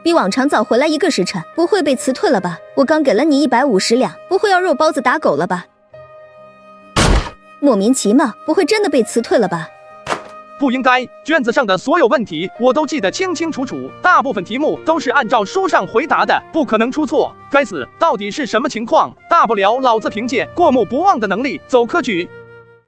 比往常早回来1个时辰，不会被辞退了吧？我刚给了你150两，不会要肉包子打狗了吧？莫名其妙，不会真的被辞退了吧？不应该，卷子上的所有问题我都记得清清楚楚，大部分题目都是按照书上回答的，不可能出错。该死，到底是什么情况？大不了老子凭借过目不忘的能力走科举。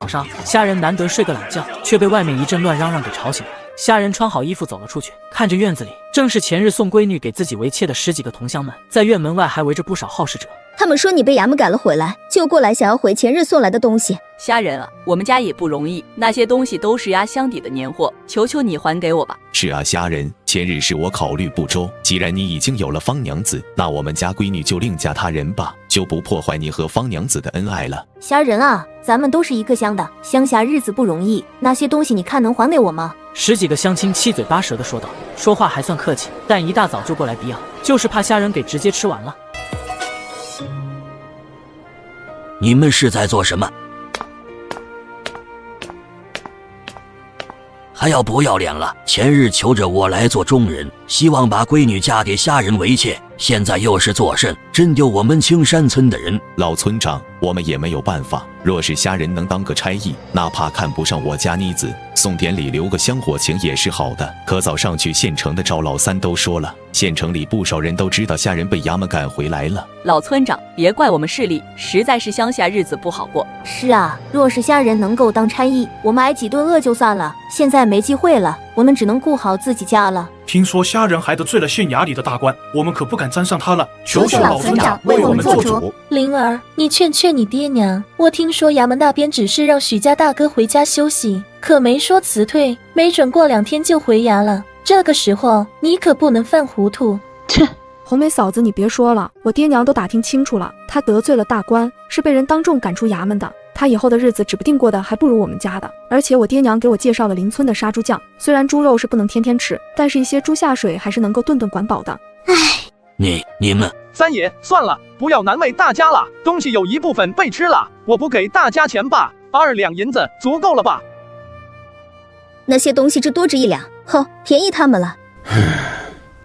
早上，虾仁难得睡个懒觉，却被外面一阵乱嚷嚷给吵醒了。虾仁穿好衣服走了出去，看着院子里正是前日送闺女给自己为妾的10几个同乡们，在院门外还围着不少好事者。他们说你被衙门赶了回来，就过来想要回前日送来的东西。虾仁啊，我们家也不容易，那些东西都是压箱底的年货，求求你还给我吧。是啊，虾仁，前日是我考虑不周，既然你已经有了方娘子，那我们家闺女就另嫁他人吧，就不破坏你和方娘子的恩爱了。虾仁啊，咱们都是一个乡的，乡下日子不容易，那些东西你看能还给我吗？10几个乡亲七嘴八舌地说道，说话还算客气，但一大早就过来逼啊，就是怕虾仁给直接吃完了。你们是在做什么？还要不要脸了？前日求着我来做中人，希望把闺女嫁给虾仁为妾，现在又是做甚？真丢我们青山村的人！老村长，我们也没有办法。若是虾仁能当个差役，哪怕看不上我家妮子，送点礼留个香火情也是好的。可早上去县城的赵老三都说了，县城里不少人都知道虾仁被衙门赶回来了。老村长，别怪我们势利，实在是乡下日子不好过。是啊，若是虾仁能够当差役，我们挨几顿饿就算了，现在没机会了，我们只能顾好自己家了。听说虾仁还得罪了县衙里的大官，我们可不敢沾上他了。求求老村长为我们做主。灵儿，你劝劝你爹娘。我听说衙门那边只是让许家大哥回家休息，可没说辞退，没准过2天就回衙了。这个时候你可不能犯糊涂。切！红梅嫂子，你别说了，我爹娘都打听清楚了，他得罪了大官，是被人当众赶出衙门的。他以后的日子指不定过得还不如我们家的。而且我爹娘给我介绍了邻村的杀猪匠，虽然猪肉是不能天天吃，但是一些猪下水还是能够顿顿管饱的。唉，你们三爷，算了，不要难为大家了，东西有一部分被吃了，我不给大家钱吧，2两银子足够了吧？那些东西只多值1两，吼，便宜他们了。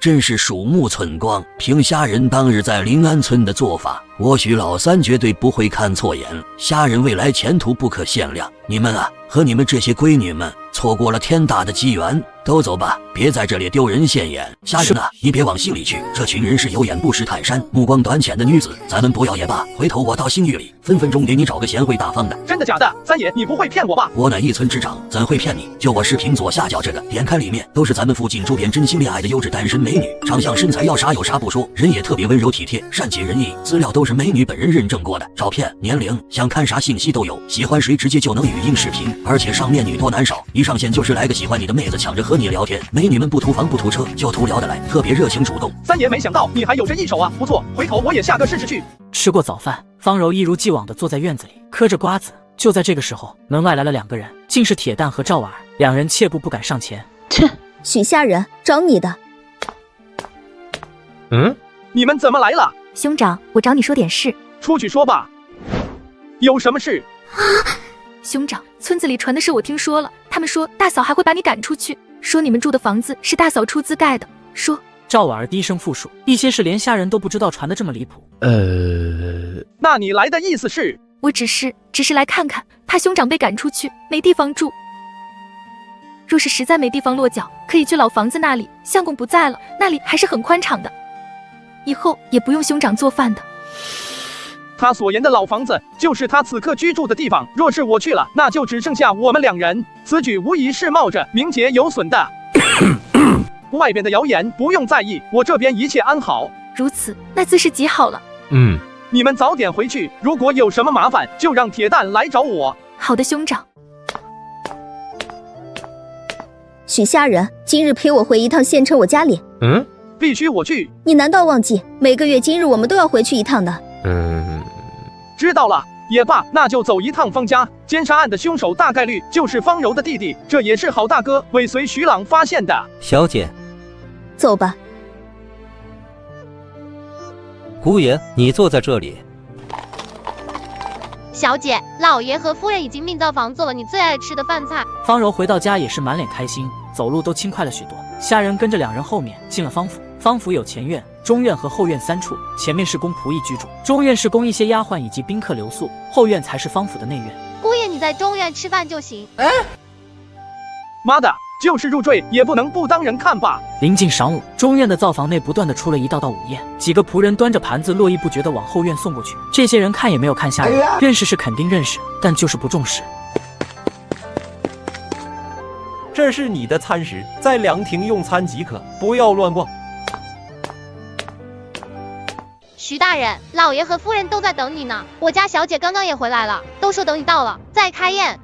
真是鼠目寸光，凭虾仁当日在临安村的做法，我许老三绝对不会看错眼，虾仁未来前途不可限量。你们啊，和你们这些闺女们错过了天大的机缘，都走吧，别在这里丢人现眼。虾仁啊，你别往心里去，这群人是有眼不识泰山、目光短浅的女子，咱们不要也罢，回头我到新狱里分分钟给你找个贤惠大方的。真的假的？三爷，你不会骗我吧？我乃一村之长，怎会骗你？就我视频左下角这个，点开里面都是咱们附近周边真心恋爱的优质单身美女，长相身材要啥有啥不说，人也特别温柔体贴，善解人意，资料都是美女本人认证过的，照片、年龄，想看啥信息都有，喜欢谁直接就能语音视频，而且上面女多男少，一上线就是来个喜欢你的妹子抢着和你聊天，美女们不图房不图车，就图聊得来，特别热情主动。三爷，没想到你还有这一手啊，不错，回头我也下个试试去。吃过早饭，方柔一如既往地坐在院子里嗑着瓜子。就在这个时候，门外来了2个人，竟是铁蛋和赵婉儿，两人怯步不敢上前。切，许下人找你的。你们怎么来了？兄长，我找你说点事。出去说吧。有什么事？兄长，村子里传的事我听说了，他们说大嫂还会把你赶出去，说你们住的房子是大嫂出资盖的，说。赵婉儿低声复述一些事，连虾仁都不知道传得这么离谱。那你来的意思是？我只是来看看，怕兄长被赶出去没地方住。若是实在没地方落脚，可以去老房子那里，相公不在了，那里还是很宽敞的，以后也不用兄长做饭的。他所言的老房子就是他此刻居住的地方，若是我去了，那就只剩下我们2人，此举无疑是冒着名节有损的。外边的谣言不用在意，我这边一切安好。如此，那自是极好了。你们早点回去，如果有什么麻烦，就让铁蛋来找我。好的，兄长。许下人，今日陪我回一趟县城我家里。必须我去。你难道忘记每个月今日我们都要回去一趟的？知道了。也罢，那就走一趟方家。奸杀案的凶手大概率就是方柔的弟弟，这也是郝大哥尾随徐朗发现的。小姐，走吧。姑爷，你坐在这里。小姐，老爷和夫人已经命造房做了你最爱吃的饭菜。方柔回到家也是满脸开心，走路都轻快了许多。虾仁跟着2人后面进了方府，方府有前院、中院和后院3处，前面是供仆役居住，中院是供一些丫鬟以及宾客留宿，后院才是方府的内院。姑爷，你在中院吃饭就行。妈的，就是入赘也不能不当人看吧？临近晌午，中院的灶房内不断的出了一道道午宴，几个仆人端着盘子络绎不绝的往后院送过去。这些人看也没有看下人，认识是肯定认识，但就是不重视。这是你的餐食，在凉亭用餐即可，不要乱逛。徐大人，老爷和夫人都在等你呢。我家小姐刚刚也回来了，都说等你到了再开宴。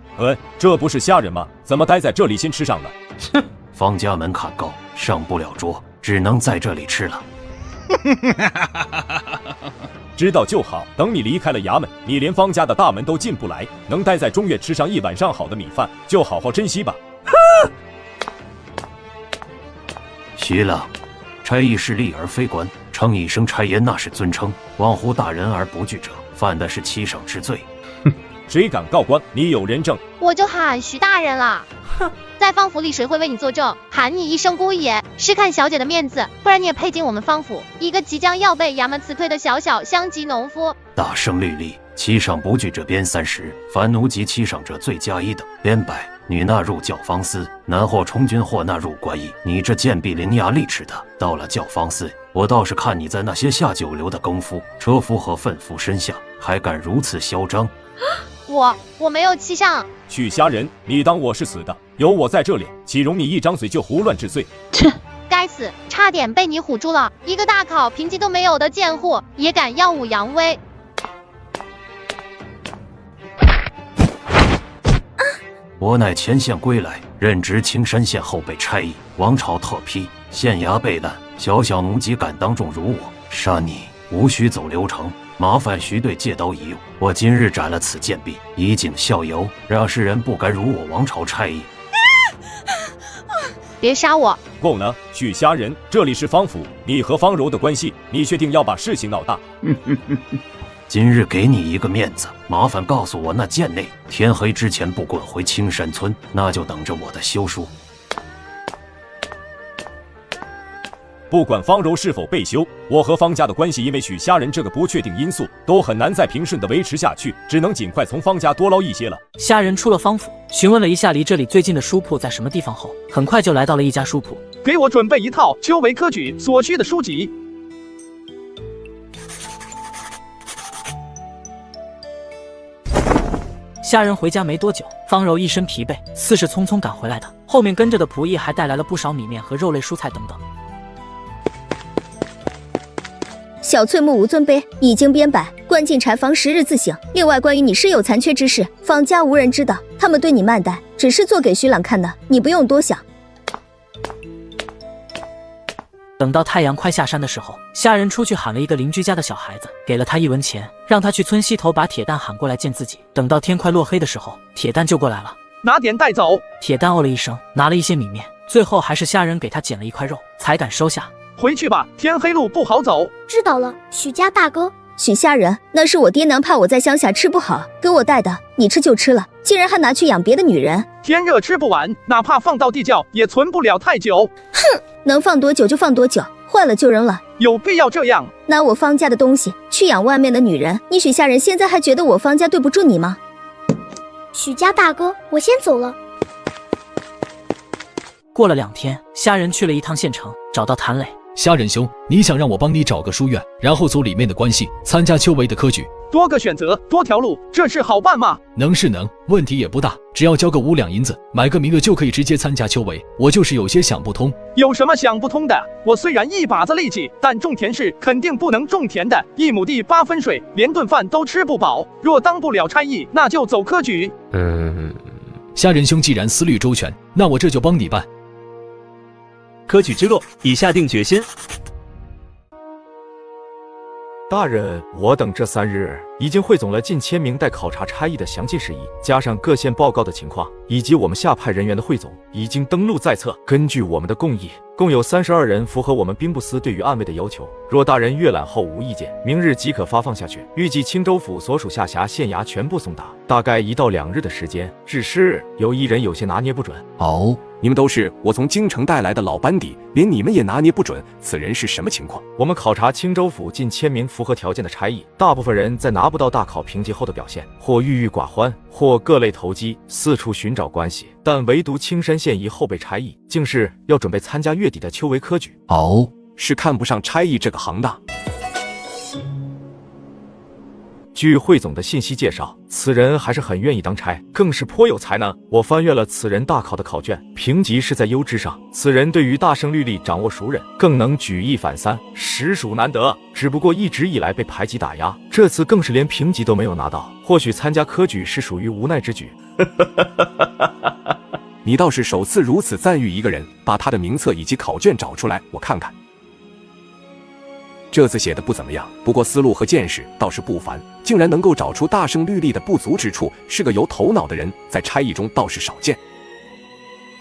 这不是虾仁吗？怎么待在这里先吃上呢？哼，方家门槛高，上不了桌，只能在这里吃了。知道就好。等你离开了衙门，你连方家的大门都进不来，能待在中院吃上一晚上好的米饭，就好好珍惜吧。徐郎，差役是吏而非官，称一声差言那是尊称，忘乎大人而不惧者，犯的是欺省之罪。谁敢告官？你有人证？我就喊徐大人了。哼，在方府里谁会为你作证？喊你一声姑爷，是看小姐的面子，不然你也配进我们方府，一个即将要被衙门辞退的小小乡籍农夫。大声律例，欺上不惧者鞭30，凡奴及欺上者罪加1等，鞭100。女纳入教坊司，男或充军或纳入官役。你这贱婢伶牙俐齿的，到了教坊司，我倒是看你在那些下九流的更夫、车夫和粪夫身下，还敢如此嚣张。我没有欺上。许虾仁，你当我是死的？有我在这里，岂容你一张嘴就胡乱治罪？切！该死，差点被你唬住了！一个大考评级都没有的贱货，也敢耀武扬威！我乃前线归来，任职青山县后备差役，王朝特批，县衙备案，小小奴籍敢当众辱我，杀你无需走流程，麻烦徐队借刀一用。我今日斩了此贱婢，以儆效尤，让世人不敢辱我王朝差役。别杀我！够了，许虾仁，这里是方府，你和方柔的关系，你确定要把事情闹大？今日给你一个面子，麻烦告诉我那贱内，天黑之前不滚回青山村，那就等着我的休书。不管方柔是否被休，我和方家的关系因为许虾仁这个不确定因素，都很难再平顺的维持下去，只能尽快从方家多捞一些了。虾仁出了方府，询问了一下离这里最近的书铺在什么地方后，很快就来到了一家书铺。给我准备一套秋闱科举所需的书籍。虾仁回家没多久，方柔一身疲惫，似是匆匆赶回来的。后面跟着的仆役还带来了不少米面和肉类、蔬菜等等。小翠木无尊卑，已经编摆，关进柴房10日自省。另外，关于你是有残缺之事，方家无人知道，他们对你慢待，只是做给徐朗看的，你不用多想。等到太阳快下山的时候，虾仁出去喊了一个邻居家的小孩子，给了他1文钱，让他去村西头把铁蛋喊过来见自己。等到天快落黑的时候，铁蛋就过来了，拿点带走。铁蛋哦了一声，拿了一些米面，最后还是虾仁给他捡了一块肉，才敢收下。回去吧，天黑路不好走。知道了，许家大哥。许虾仁，那是我爹娘怕我在乡下吃不好，给我带的，你吃就吃了，竟然还拿去养别的女人。天热吃不完，哪怕放到地窖也存不了太久。哼，能放多久就放多久，坏了就扔了。有必要这样？拿我方家的东西去养外面的女人，你许虾仁现在还觉得我方家对不住你吗？许家大哥，我先走了。过了2天，虾仁去了一趟县城，找到谭磊。虾仁兄，你想让我帮你找个书院，然后走里面的关系，参加秋闱的科举？多个选择，多条路，这事好办吗？能是能，问题也不大，只要交个5两银子，买个名额就可以直接参加秋闱。我就是有些想不通。有什么想不通的？我虽然一把子力气，但种田是肯定不能种田的。1亩地8分水，连顿饭都吃不饱。若当不了差役，那就走科举。虾仁兄既然思虑周全，那我这就帮你办。科举之路已下定决心。大人，我等这3日已经汇总了近1000名待考察差役的详细事宜，加上各县报告的情况，以及我们下派人员的汇总，已经登录在册。根据我们的共议，共有32人符合我们兵部司对于案位的要求。若大人阅览后无意见，明日即可发放下去。预计青州府所属下辖县衙全部送达，大概1到2日的时间。只是有1人有些拿捏不准。哦，你们都是我从京城带来的老班底，连你们也拿捏不准此人是什么情况。我们考察青州府近1000名符合条件的差役，大部分人在拿不到大考评级后的表现，或郁郁寡欢，或各类投机，四处寻找关系。但唯独青山县一后备差役，竟是要准备参加月底的秋闱科举。哦，是看不上差役这个行当。据汇总的信息介绍，此人还是很愿意当差，更是颇有才能。我翻阅了此人大考的考卷，评级是在优之上。此人对于大胜律例掌握熟稔，更能举一反三，实属难得。只不过一直以来被排挤打压，这次更是连评级都没有拿到。或许参加科举是属于无奈之举。你倒是首次如此赞誉一个人，把他的名册以及考卷找出来，我看看。这次写的不怎么样，不过思路和见识倒是不凡，竟然能够找出大胜律例的不足之处，是个有头脑的人，在差役中倒是少见。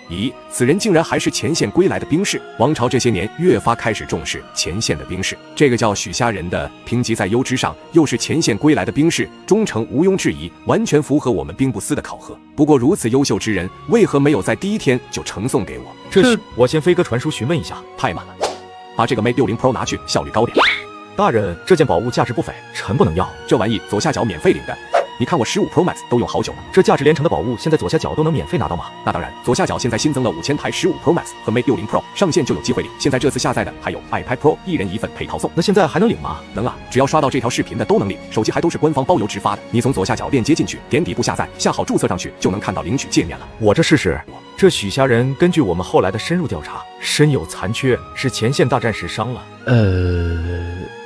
咦，此人竟然还是前线归来的兵士。王朝这些年越发开始重视前线的兵士，这个叫许虾仁的评级在优之上，又是前线归来的兵士，忠诚无庸置疑，完全符合我们兵部司的考核。不过如此优秀之人，为何没有在第一天就呈送给我？这是我先飞鸽传书询问一下。太慢了，把这个 Mate 60 Pro 拿去，效率高点。大人，这件宝物价值不菲，臣不能要。这玩意左下角免费领的，你看我15 Pro Max 都用好久了。这价值连城的宝物，现在左下角都能免费拿到吗？那当然，左下角现在新增了5000台15 Pro Max 和 Mate 60 Pro， 上线就有机会领。现在这次下载的还有 iPad Pro， 一人一份配套送。那现在还能领吗？能啊，只要刷到这条视频的都能领，手机还都是官方包邮直发的。你从左下角链接进去，点底部下载，下好注册上去，就能看到领取界面了。我这试试。这许虾仁根据我们后来的深入调查，身有残缺，是前线大战时伤了。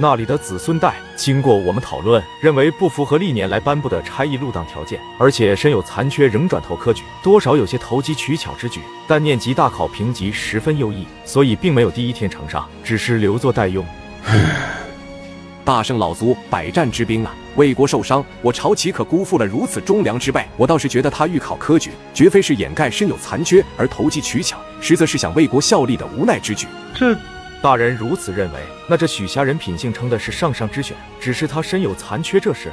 那里的子孙代，经过我们讨论，认为不符合历年来颁布的差役入党条件，而且身有残缺，仍转投科举，多少有些投机取巧之举。但念及大考评级十分优异，所以并没有第一天呈上，只是留作待用。大圣老卒百战之兵啊，为国受伤，我朝岂可辜负了如此忠良之辈？我倒是觉得他欲考科举，绝非是掩盖身有残缺而投机取巧，实则是想为国效力的无奈之举。这大人如此认为，那这许虾仁品性称的是上上之选，只是他身有残缺这事，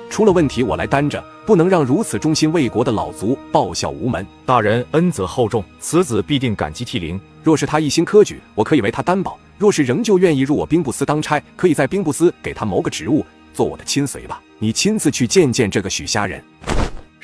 出了问题我来担着，不能让如此忠心为国的老卒报效无门。大人恩泽厚重，此子必定感激涕零。若是他一心科举，我可以为他担保；若是仍旧愿意入我兵部司当差，可以在兵部司给他谋个职务，做我的亲随吧。你亲自去见见这个许虾仁。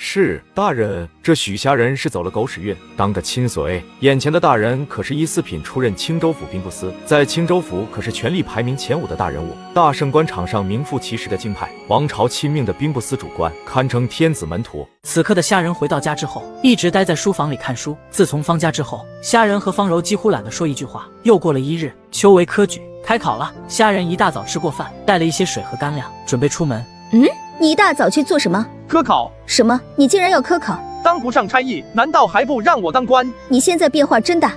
是大人，这许虾仁是走了狗屎运，当个亲随。眼前的大人可是14品出任青州府兵部司，在青州府可是权力排名前5的大人物，大胜官场上名副其实的京派，王朝亲命的兵部司主官，堪称天子门徒。此刻的虾仁回到家之后，一直待在书房里看书。自从方家之后，虾仁和方柔几乎懒得说一句话。又过了1日，秋闱科举开考了。虾仁一大早吃过饭，带了一些水和干粮，准备出门。你一大早去做什么？科考。什么？你竟然要科考？当不上差役，难道还不让我当官？你现在变化真大。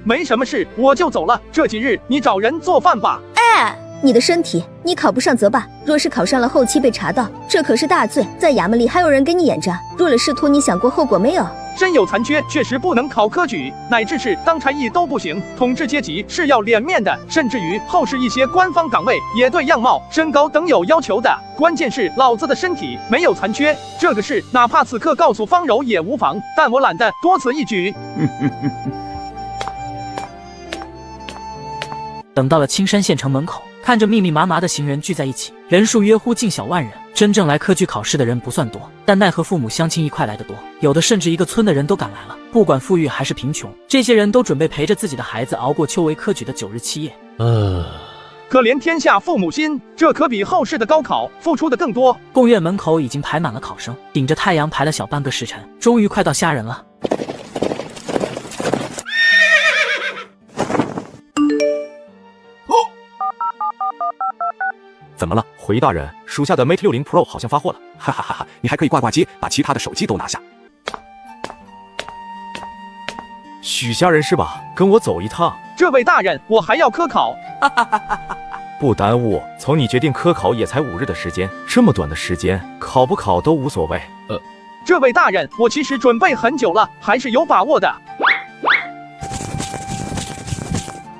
没什么事，我就走了。这几日你找人做饭吧。你的身体，你考不上则罢，若是考上了，后期被查到，这可是大罪，在衙门里还有人给你掩着。入了仕途，你想过后果没有？身有残缺，确实不能考科举，乃至是当差役都不行。统治阶级是要脸面的，甚至于后世一些官方岗位也对样貌、身高等有要求的。关键是老子的身体没有残缺，这个事哪怕此刻告诉方柔也无妨，但我懒得多此一举。等到了青山县城门口，看着密密麻麻的行人聚在一起，人数约乎近小万人。真正来科举考试的人不算多，但奈何父母乡亲一块来的多，有的甚至一个村的人都赶来了。不管富裕还是贫穷，这些人都准备陪着自己的孩子熬过秋闱科举的9日7夜。可怜天下父母心，这可比后世的高考付出的更多。贡院门口已经排满了考生，顶着太阳排了小半个时辰，终于快到虾仁了。怎么了？回大人，属下的 Mate 60 Pro 好像发货了。哈哈哈哈！你还可以挂机，把其他的手机都拿下。许虾仁是吧？跟我走一趟。这位大人，我还要科考。不耽误，从你决定科考也才5日的时间，这么短的时间，考不考都无所谓。这位大人，我其实准备很久了，还是有把握的。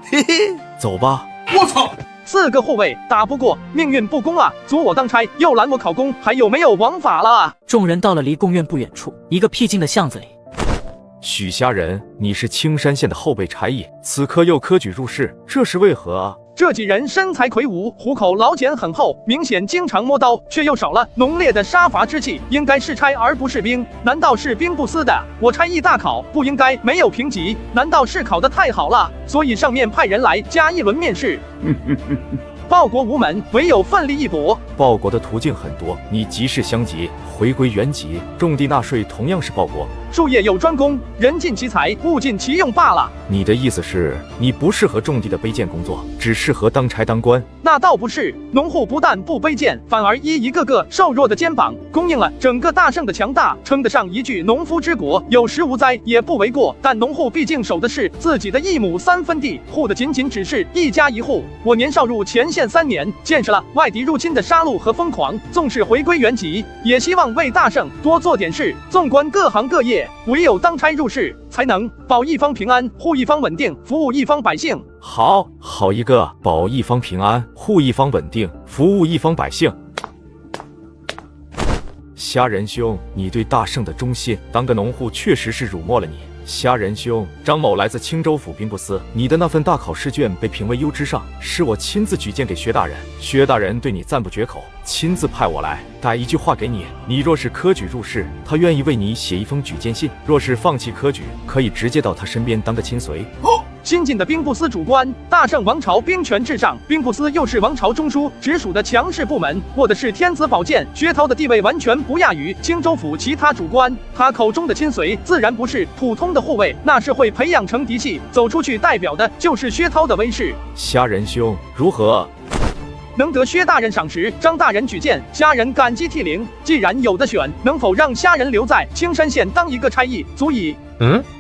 嘿嘿，走吧。我操！4个护卫打不过，命运不公啊！阻我当差，又拦我考公，还有没有王法了啊？众人到了离贡院不远处一个僻静的巷子里。许家人，你是青山县的后备差役，此刻又科举入仕，这是为何啊？这几人身材魁梧，虎口老茧很厚，明显经常摸刀，却又少了浓烈的杀伐之气，应该是差而不是兵。难道是兵部司的？我差役大考不应该没有评级，难道是考得太好了，所以上面派人来加一轮面试？报国无门，唯有奋力一搏。报国的途径很多，你急事相急，回归原籍，种地纳税同样是报国。术业有专攻，人尽其才，物尽其用罢了。你的意思是，你不适合种地的卑贱工作，只适合当差当官？那倒不是，农户不但不卑贱，反而一个个瘦弱的肩膀，供应了整个大圣的强大，称得上一句农夫之国，有时无灾也不为过。但农户毕竟守的是自己的1亩3分地，护的仅仅只是一家一户。我年少入前线3年，见识了外敌入侵的杀戮和疯狂，纵使回归原籍，也希望为大圣多做点事。纵观各行各业，唯有当差入仕，才能保一方平安，护一方稳定，服务一方百姓。好一个保一方平安，护一方稳定，服务一方百姓。虾仁兄，你对大圣的忠心，当个农户确实是辱没了你。虾仁兄，张某来自青州府兵部司，你的那份大考试卷被评为优之上，是我亲自举荐给薛大人，薛大人对你赞不绝口，亲自派我来带一句话给你，你若是科举入仕，他愿意为你写一封举荐信；若是放弃科举，可以直接到他身边当个亲随。新晋的兵部司主官，大圣王朝兵权至上，兵部司又是王朝中枢直属的强势部门，握的是天子宝剑。薛涛的地位完全不亚于青州府其他主官，他口中的亲随自然不是普通的护卫，那是会培养成嫡系，走出去代表的就是薛涛的威势。虾仁兄，如何？能得薛大人赏识，张大人举荐，虾仁感激涕零。既然有的选，能否让虾仁留在青山县当一个差役，足矣。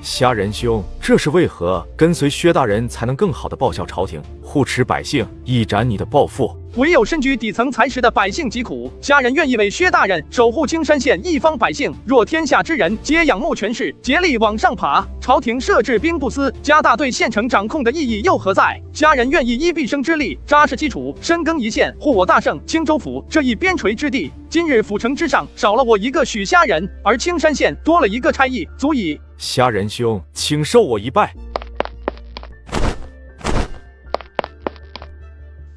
虾仁兄，这是为何？跟随薛大人才能更好的报效朝廷，护持百姓，一展你的抱负。唯有身居底层才识的百姓疾苦，虾仁愿意为薛大人守护青山县一方百姓。若天下之人皆仰慕权势，竭力往上爬，朝廷设置兵部司，加大对县城掌控的意义又何在？虾仁愿意依毕生之力，扎实基础，深耕一线，护我大圣青州府这一边陲之地。今日府城之上少了我一个许虾仁，而青山县多了一个差役，足矣。虾仁兄，请受我一拜。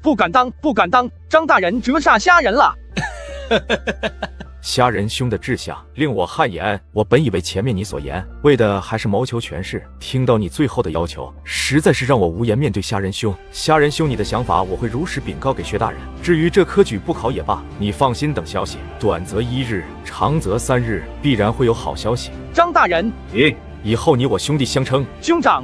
不敢当，不敢当！张大人折煞虾仁了。虾仁兄的志向令我汗颜，我本以为前面你所言为的还是谋求权势，听到你最后的要求，实在是让我无颜面对虾仁兄。虾仁兄，你的想法我会如实禀告给薛大人。至于这科举不考也罢，你放心等消息，短则1日，长则3日，必然会有好消息。张大人，以后你我兄弟相称兄长。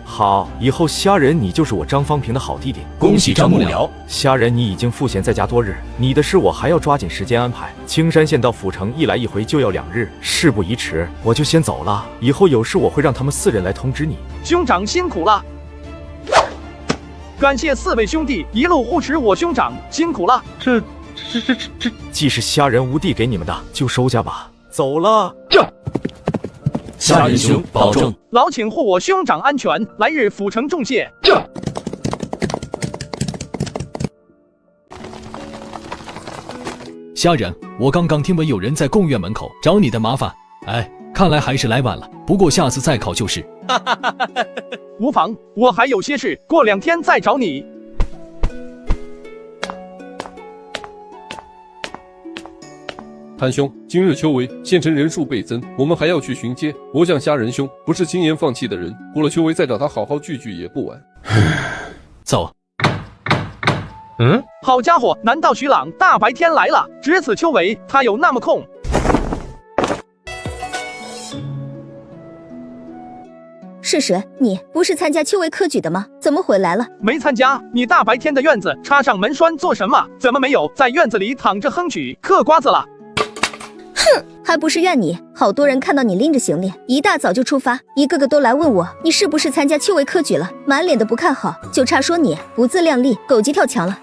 好，以后虾仁你就是我张方平的好弟弟。恭喜张幕僚。虾仁你已经赋闲在家多日，你的事我还要抓紧时间安排。青山县到府城一来一回就要2日，事不宜迟，我就先走了。以后有事我会让他们4人来通知你。兄长辛苦了。感谢4位兄弟一路护持我兄长，辛苦了。这，既是虾仁无地给你们的，就收下吧。走了。虾仁兄保重，劳请护我兄长安全，来日府城重谢。虾仁，我刚刚听闻有人在贡院门口找你的麻烦，看来还是来晚了，不过下次再考就是。无妨，我还有些事，过2天再找你。谭兄，今日秋闱，县城人数倍增，我们还要去巡街。我想虾仁兄不是轻言放弃的人，过了秋闱再找他好好聚聚也不晚。走。好家伙，难道徐朗大白天来了？值此秋闱，他有那么空？事实，你不是参加秋闱科举的吗？怎么回来了？没参加。你大白天的院子插上门栓做什么？怎么没有在院子里躺着哼曲嗑瓜子了？哼，还不是怨你！好多人看到你拎着行李，一大早就出发，一个个都来问我，你是不是参加秋闱科举了？满脸的不看好，就差说你不自量力，狗急跳墙了。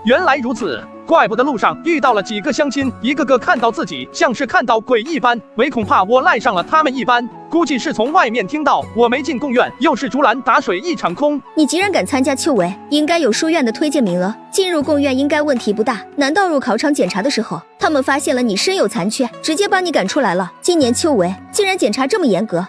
原来如此，怪不得路上遇到了几个乡亲，一个个看到自己像是看到鬼一般，唯恐怕我赖上了他们一般。估计是从外面听到我没进贡院，又是竹篮打水一场空。你既然敢参加秋闱，应该有书院的推荐名额，进入贡院应该问题不大。难道入考场检查的时候，他们发现了你身有残缺，直接把你赶出来了？今年秋闱竟然检查这么严格。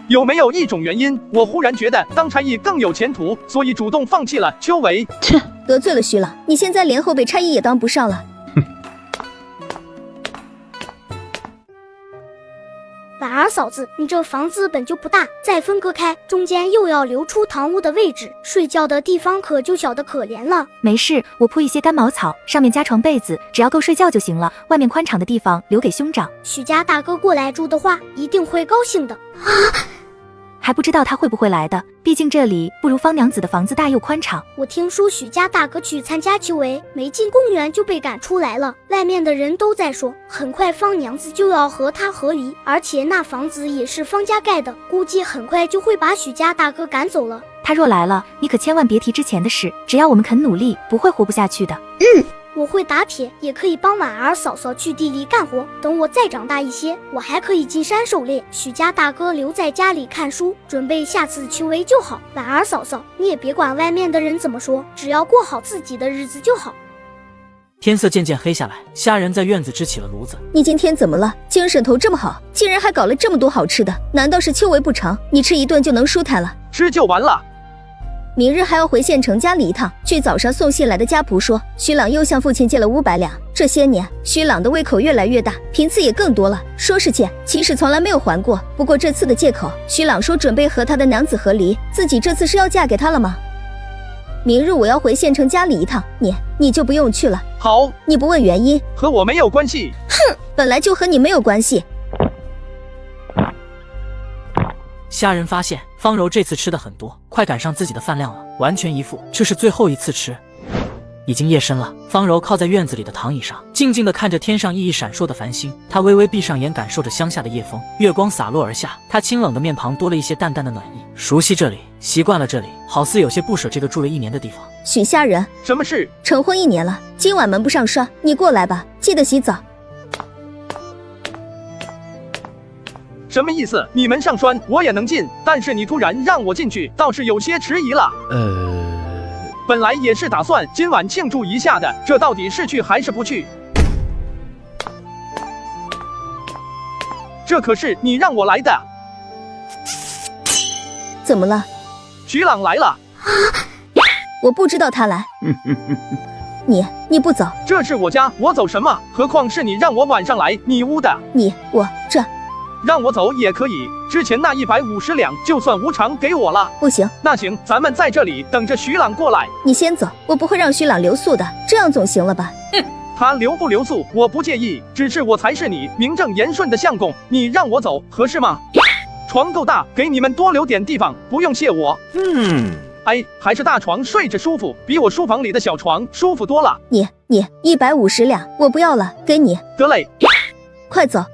有没有一种原因，我忽然觉得当差役更有前途，所以主动放弃了秋闱？切，得罪了徐朗，你现在连后备差役也当不上了。婉儿嫂子，你这房子本就不大，再分割开，中间又要留出堂屋的位置，睡觉的地方可就小得可怜了。没事，我铺一些干茅草，上面加床被子，只要够睡觉就行了。外面宽敞的地方留给兄长。许家大哥过来住的话，一定会高兴的。还不知道他会不会来的，毕竟这里不如方娘子的房子大又宽敞。我听说许家大哥去参加秋闱，没进贡园就被赶出来了，外面的人都在说，很快方娘子就要和他和离，而且那房子也是方家盖的，估计很快就会把许家大哥赶走了。他若来了，你可千万别提之前的事，只要我们肯努力，不会活不下去的。我会打铁，也可以帮婉儿嫂嫂去地里干活。等我再长大一些，我还可以进山狩猎。许家大哥留在家里看书，准备下次秋闱就好。婉儿嫂嫂，你也别管外面的人怎么说，只要过好自己的日子就好。天色渐渐黑下来，虾仁在院子支起了炉子。你今天怎么了？精神头这么好，竟然还搞了这么多好吃的，难道是秋闱不成？你吃一顿就能舒坦了？吃就完了。明日还要回县城家里一趟。据早上送信来的家仆说，徐朗又向父亲借了500两。这些年，徐朗的胃口越来越大，频次也更多了。说是借，其实从来没有还过。不过这次的借口，徐朗说准备和他的娘子和离，自己这次是要嫁给他了吗？明日我要回县城家里一趟，你就不用去了。好，你不问原因，和我没有关系。哼，本来就和你没有关系。虾仁发现方柔这次吃的很多，快赶上自己的饭量了，完全一副这是最后一次吃。已经夜深了，方柔靠在院子里的躺椅上，静静地看着天上熠熠闪烁的繁星。她微微闭上眼，感受着乡下的夜风，月光洒落而下，她清冷的面庞多了一些淡淡的暖意。熟悉这里，习惯了这里，好似有些不舍这个住了1年的地方。许虾仁，什么事？成婚1年了，今晚门不上刷，你过来吧，记得洗澡。什么意思？你门上栓我也能进，但是你突然让我进去，倒是有些迟疑了。本来也是打算今晚庆祝一下的，这到底是去还是不去？这可是你让我来的。怎么了？徐朗来了。我不知道他来。你不走？这是我家，我走什么？何况是你让我晚上来，你污的。我这。让我走也可以，之前那150两就算无偿给我了。不行。那行，咱们在这里等着徐朗过来。你先走，我不会让徐朗留宿的，这样总行了吧？他留不留宿我不介意，只是我才是你名正言顺的相公，你让我走合适吗？床够大，给你们多留点地方，不用谢我。哎，还是大床睡着舒服，比我书房里的小床舒服多了。你150两，我不要了，给你。得嘞。快走！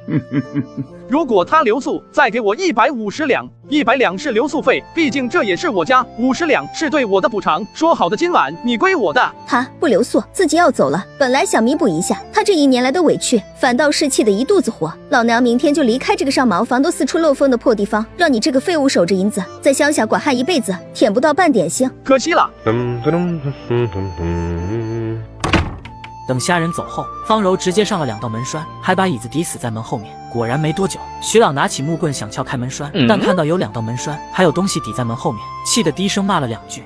如果他留宿，再给我150两，100两是留宿费，毕竟这也是我家，50两是对我的补偿。说好的今晚你归我的。他不留宿，自己要走了。本来想弥补一下他这1年来的委屈，反倒是气得一肚子火。老娘明天就离开这个上茅房都四处漏风的破地方，让你这个废物守着银子，在乡下寡汉一辈子，舔不到半点腥。可惜了。等虾仁走后，方柔直接上了2道门栓，还把椅子抵死在门后面。果然没多久，徐朗拿起木棍想撬开门栓，但看到有2道门栓，还有东西抵在门后面，气得低声骂了2句。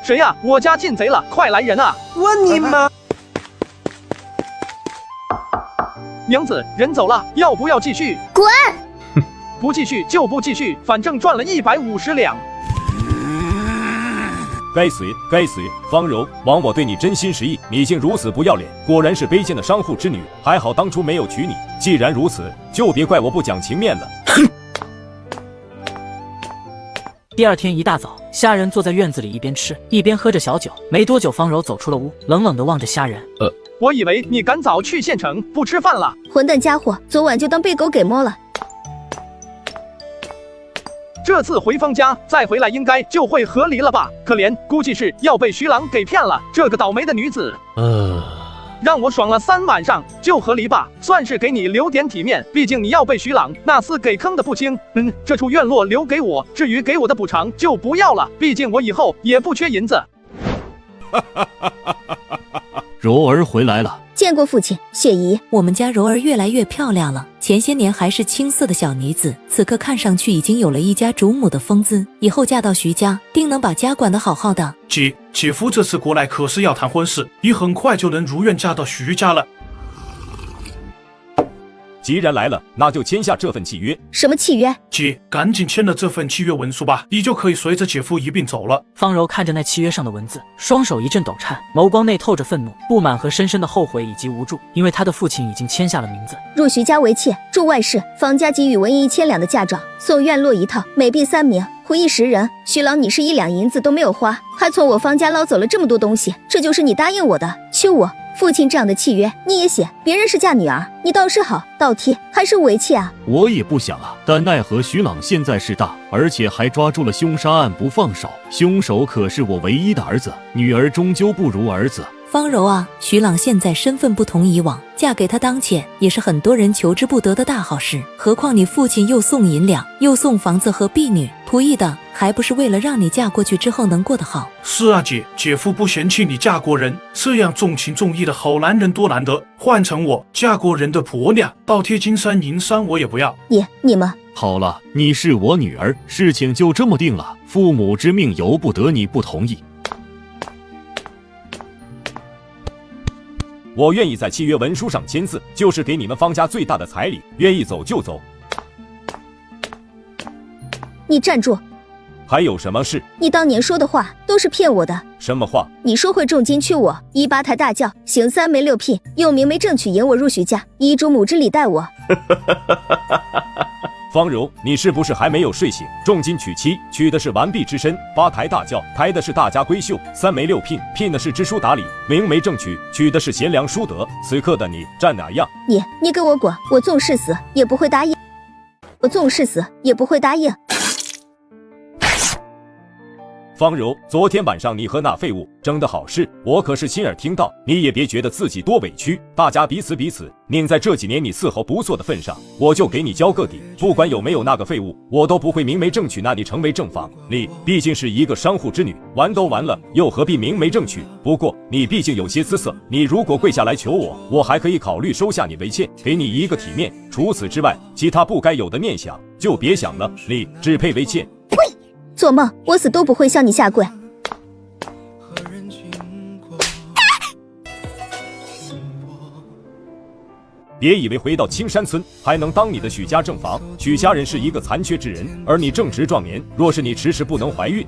谁呀？我家进贼了，快来人啊！问你妈！娘子，人走了，要不要继续？滚！不继续就不继续，反正赚了150两。该死！方柔，枉我对你真心实意，你竟如此不要脸，果然是卑贱的商户之女。还好当初没有娶你，既然如此，就别怪我不讲情面了。第2天一大早，虾仁坐在院子里一边吃一边喝着小酒。没多久，方柔走出了屋，冷冷地望着虾仁。我以为你赶早去县城不吃饭了。混蛋家伙，昨晚就当被狗给摸了。这次回方家再回来应该就会和离了吧？可怜，估计是要被徐朗给骗了。这个倒霉的女子。让我爽了3晚上就和离吧，算是给你留点体面，毕竟你要被徐朗那厮给坑的不轻。这处院落留给我，至于给我的补偿就不要了，毕竟我以后也不缺银子。柔儿回来了。见过父亲，雪姨。我们家柔儿越来越漂亮了，前些年还是青涩的小女子，此刻看上去已经有了一家主母的风姿，以后嫁到徐家，定能把家管得好好的。姐夫这次过来可是要谈婚事，你很快就能如愿嫁到徐家了。既然来了，那就签下这份契约。什么契约？姐，赶紧签了这份契约文书吧，你就可以随着姐夫一并走了。方柔看着那契约上的文字，双手一阵抖颤，眸光内透着愤怒、不满和深深的后悔以及无助，因为他的父亲已经签下了名字。入徐家为妾，住外室，方家给予文银1000两的嫁妆，送院落1套，美婢3名，胡役10人。徐朗，你是1两银子都没有花，还从我方家捞走了这么多东西，这就是你答应我的？求我！父亲这样的契约你也写，别人是嫁女儿，你倒是好，倒贴还是为妾啊？我也不想啊，但奈何徐朗现在势大，而且还抓住了凶杀案不放手，凶手可是我唯一的儿子，女儿终究不如儿子。方柔啊，徐朗现在身份不同以往，嫁给他当妾也是很多人求之不得的大好事，何况你父亲又送银两，又送房子和婢女，图意的还不是为了让你嫁过去之后能过得好？是啊姐，姐夫不嫌弃你嫁过人，这样重情重义的好男人多难得，换成我嫁过人的婆娘，倒贴金山银山我也不要。你们好了，你是我女儿，事情就这么定了，父母之命由不得你不同意。我愿意在契约文书上签字，就是给你们方家最大的彩礼，愿意走就走。你站住！还有什么事？你当年说的话都是骗我的。什么话？你说会重金娶我，18抬大轿，行3媒6聘，用明媒正娶引我入徐家，以主母之礼待我。方柔，你是不是还没有睡醒？重金娶妻，娶的是完璧之身；8抬大轿，抬的是大家闺秀；3媒6聘，聘的是知书达理；明媒正娶，娶的是贤良淑德。此刻的你站哪样？你给我滚！我纵使死也不会答应。我纵使死也不会答应。方柔，昨天晚上你和那废物争的好事，我可是亲耳听到。你也别觉得自己多委屈，大家彼此。念在这几年你伺候不错的份上，我就给你交个底。不管有没有那个废物，我都不会明媒正娶那你成为正房。你毕竟是一个商户之女，完都完了，又何必明媒正娶？不过你毕竟有些姿色，你如果跪下来求我，我还可以考虑收下你为妾，给你一个体面。除此之外，其他不该有的念想就别想了。你只配为妾。做梦，我死都不会向你下跪。别以为回到青山村还能当你的许家正房，许家人是一个残缺之人，而你正值壮年，若是你迟迟不能怀孕，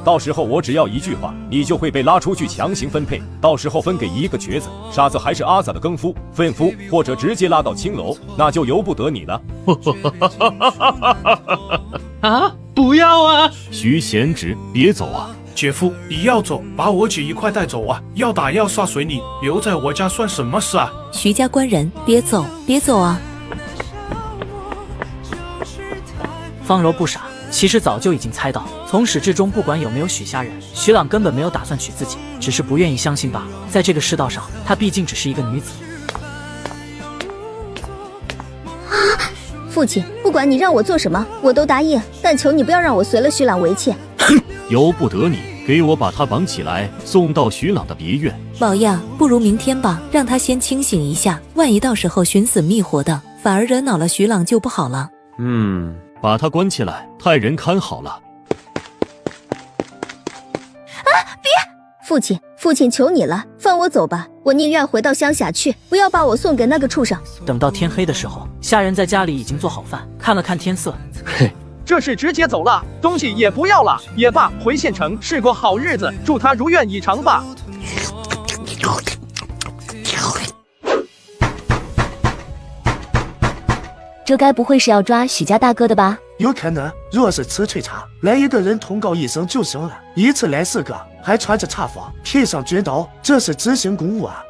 到时候我只要一句话，你就会被拉出去强行分配，到时候分给一个瘸子、傻子还是阿仔的更夫、粪夫，或者直接拉到青楼，那就由不得你了。啊！不要啊！徐贤侄，别走啊！姐夫，你要走，把我姐一块带走啊！要打要杀随你，留在我家算什么事啊？徐家官人，别走，别走啊！方柔不傻，其实早就已经猜到，从始至终，不管有没有许家人，徐朗根本没有打算娶自己，只是不愿意相信罢了。在这个世道上，她毕竟只是一个女子。父亲，不管你让我做什么，我都答应，但求你不要让我随了徐朗为妾。由不得你，给我把他绑起来，送到徐朗的别院。老爷，不如明天吧，让他先清醒一下，万一到时候寻死觅活的，反而惹恼了徐朗就不好了。把他关起来，派人看好了。别！父亲，求你了，放我走吧，我宁愿回到乡下去，不要把我送给那个畜生。等到天黑的时候，下人在家里已经做好饭，看了看天色，嘿，这是直接走了，东西也不要了，也罢，回县城是过好日子，祝他如愿以偿吧。这该不会是要抓许家大哥的吧？有可能，若是此翠茶，来一个人通告一声就行了，一次来4个，还穿着茶服，配上军刀，这是执行公务啊。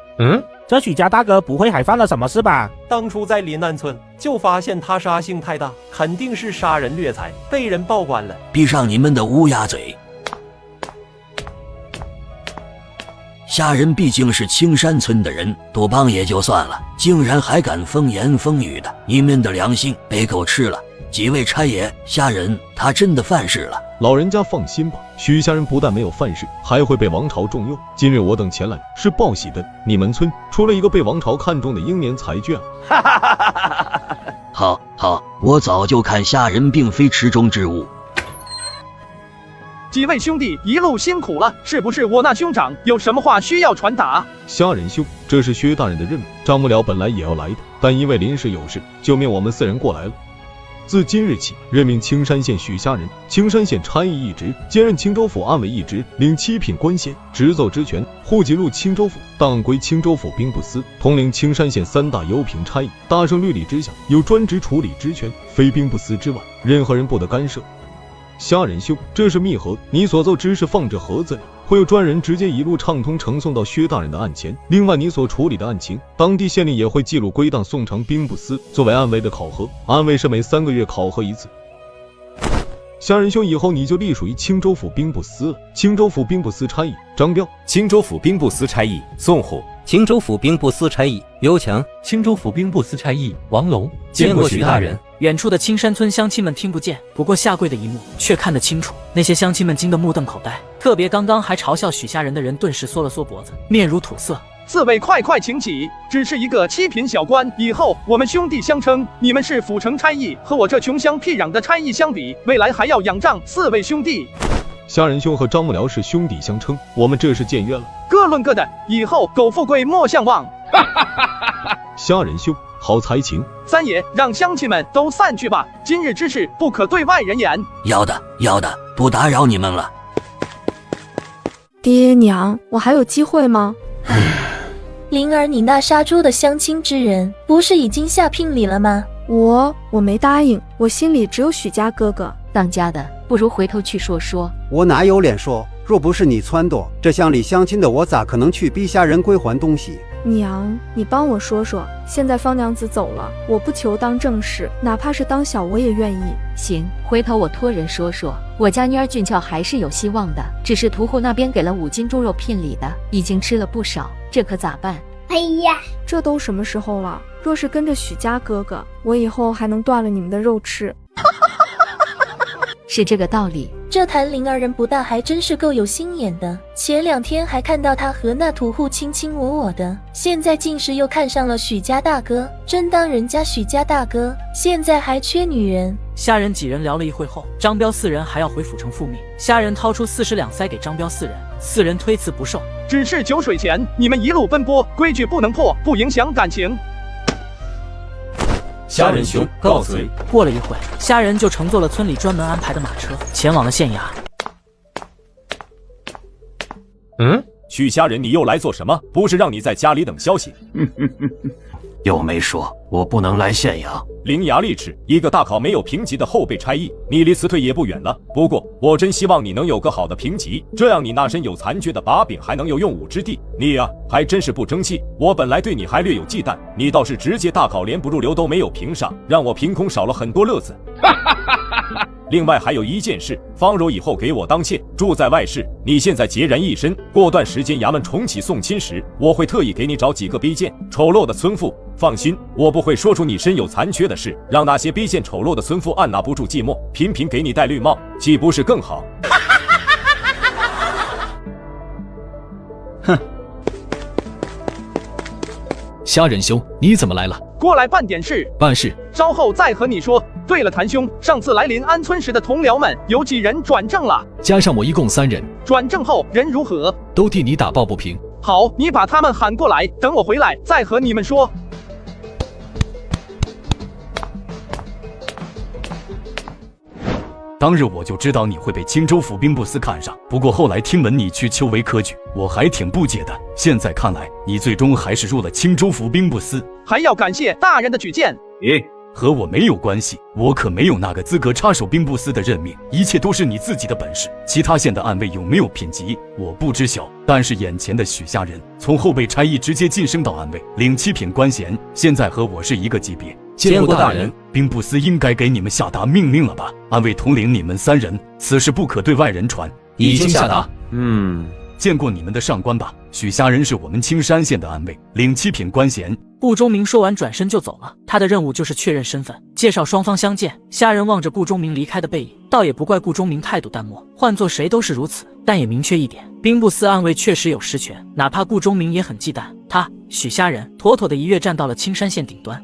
这许家大哥不会还犯了什么事吧？当初在临安村就发现他杀性太大，肯定是杀人掠财，被人报官了。闭上你们的乌鸦嘴！虾仁毕竟是青山村的人，多帮也就算了，竟然还敢风言风语的，你们的良心被狗吃了！几位差爷，虾仁他真的犯事了。老人家放心吧，许虾仁不但没有犯事，还会被王朝重用。今日我等前来是报喜的，你们村出了一个被王朝看中的英年才俊啊！好，我早就看虾仁并非池中之物。几位兄弟一路辛苦了，是不是我那兄长有什么话需要传达？虾仁兄，这是薛大人的任务，张幕僚本来也要来的，但因为临时有事，就命我们4人过来了。自今日起，任命青山县许虾仁青山县差役一职，兼任青州府安委一职，领7品官衔，职奏职权，户籍入青州府，档案归青州府兵部司，统领青山县3大油瓶差役，大圣律例之下，有专职处理职权，非兵部司之外，任何人不得干涉。虾仁兄，这是密盒，你所奏之事放这盒子里，会有专人直接一路畅通呈送到薛大人的案前。另外，你所处理的案情，当地县令也会记录归档送呈兵部司，作为安委的考核。安委是每3个月考核一次。虾仁兄，以后你就隶属于青州府兵部司了。青州府兵部司差役张彪，青州府兵部司差役宋虎，青州府兵部司差役刘强，青州府兵部司差役王龙。见过许大人。远处的青山村乡亲们听不见，不过下跪的一幕却看得清楚。那些乡亲们惊得目瞪口呆，特别刚刚还嘲笑许虾仁的人顿时缩了缩脖子，面如土色。4位快请起，只是一个7品小官，以后我们兄弟相称。你们是府城差役，和我这穷乡僻壤的差役相比，未来还要仰仗4位兄弟。虾仁兄和张幕僚是兄弟相称，我们这是僭越了。各论各的，以后苟富贵莫相忘。虾仁兄，好才情。三爷，让乡亲们都散去吧，今日之事不可对外人言。要的，不打扰你们了。爹娘，我还有机会吗？灵儿，你那杀猪的相亲之人，不是已经下聘礼了吗？我没答应，我心里只有许家哥哥。当家的，不如回头去说说。我哪有脸说？若不是你撺掇，这乡里相亲的我咋可能去逼虾仁归还东西？娘，你帮我说说，现在方娘子走了，我不求当正室，哪怕是当小我也愿意。行，回头我托人说说，我家妮儿俊俏还是有希望的，只是屠户那边给了5斤猪肉聘礼的，已经吃了不少，这可咋办？哎呀，这都什么时候了？若是跟着许家哥哥，我以后还能断了你们的肉吃。是这个道理。这谭灵儿人不但还真是够有心眼的，前2天还看到他和那屠户卿卿我我的，现在竟是又看上了许家大哥，真当人家许家大哥现在还缺女人。虾仁几人聊了一会后，张彪4人还要回府城复命，虾仁掏出40两塞给张彪4人，4人推辞不受，只是酒水钱，你们一路奔波，规矩不能破，不影响感情。虾仁兄告辞。过了一会，虾仁就乘坐了村里专门安排的马车，前往了县衙。许虾仁，你又来做什么？不是让你在家里等消息？又没说我不能来县衙。伶牙俐齿，一个大考没有评级的后备差役，你离辞退也不远了。不过我真希望你能有个好的评级，这样你那身有残缺的把柄还能有用武之地。你呀，还真是不争气。我本来对你还略有忌惮，你倒是直接大考连不入流都没有评上，让我凭空少了很多乐子。另外还有一件事，方柔以后给我当妾，住在外室。你现在孑然一身，过段时间衙门重启送亲时，我会特意给你找几个卑贱丑陋的村妇。放心，我不会说出你身有残缺的事，让那些卑贱丑陋的村妇按捺不住寂寞，频频给你戴绿帽，岂不是更好？哼！虾仁兄，你怎么来了？过来办点事。办事，稍后再和你说。对了，谭兄，上次来临安村时的同僚们有几人转正了？加上我一共3人。转正后人如何？都替你打抱不平。好，你把他们喊过来，等我回来再和你们说。当日我就知道你会被青州府兵部司看上，不过后来听闻你去秋闱科举，我还挺不解的。现在看来，你最终还是入了青州府兵部司，还要感谢大人的举荐。和我没有关系，我可没有那个资格插手兵部司的任命，一切都是你自己的本事。其他县的暗卫有没有品级，我不知晓，但是眼前的许家人从后备差役直接晋升到暗卫，领7品官衔，现在和我是一个级别。见过大人，兵部司应该给你们下达命令了吧？暗卫统领你们3人，此事不可对外人传。已经下达。见过你们的上官吧。许家人是我们青山县的暗卫，领7品官衔。顾忠明说完转身就走了，他的任务就是确认身份，介绍双方相见。虾人望着顾忠明离开的背影，倒也不怪顾忠明态度淡漠，换做谁都是如此。但也明确一点，兵部司暗卫确实有实权，哪怕顾忠明也很忌惮他。许虾人妥妥的一跃站到了青山县顶端。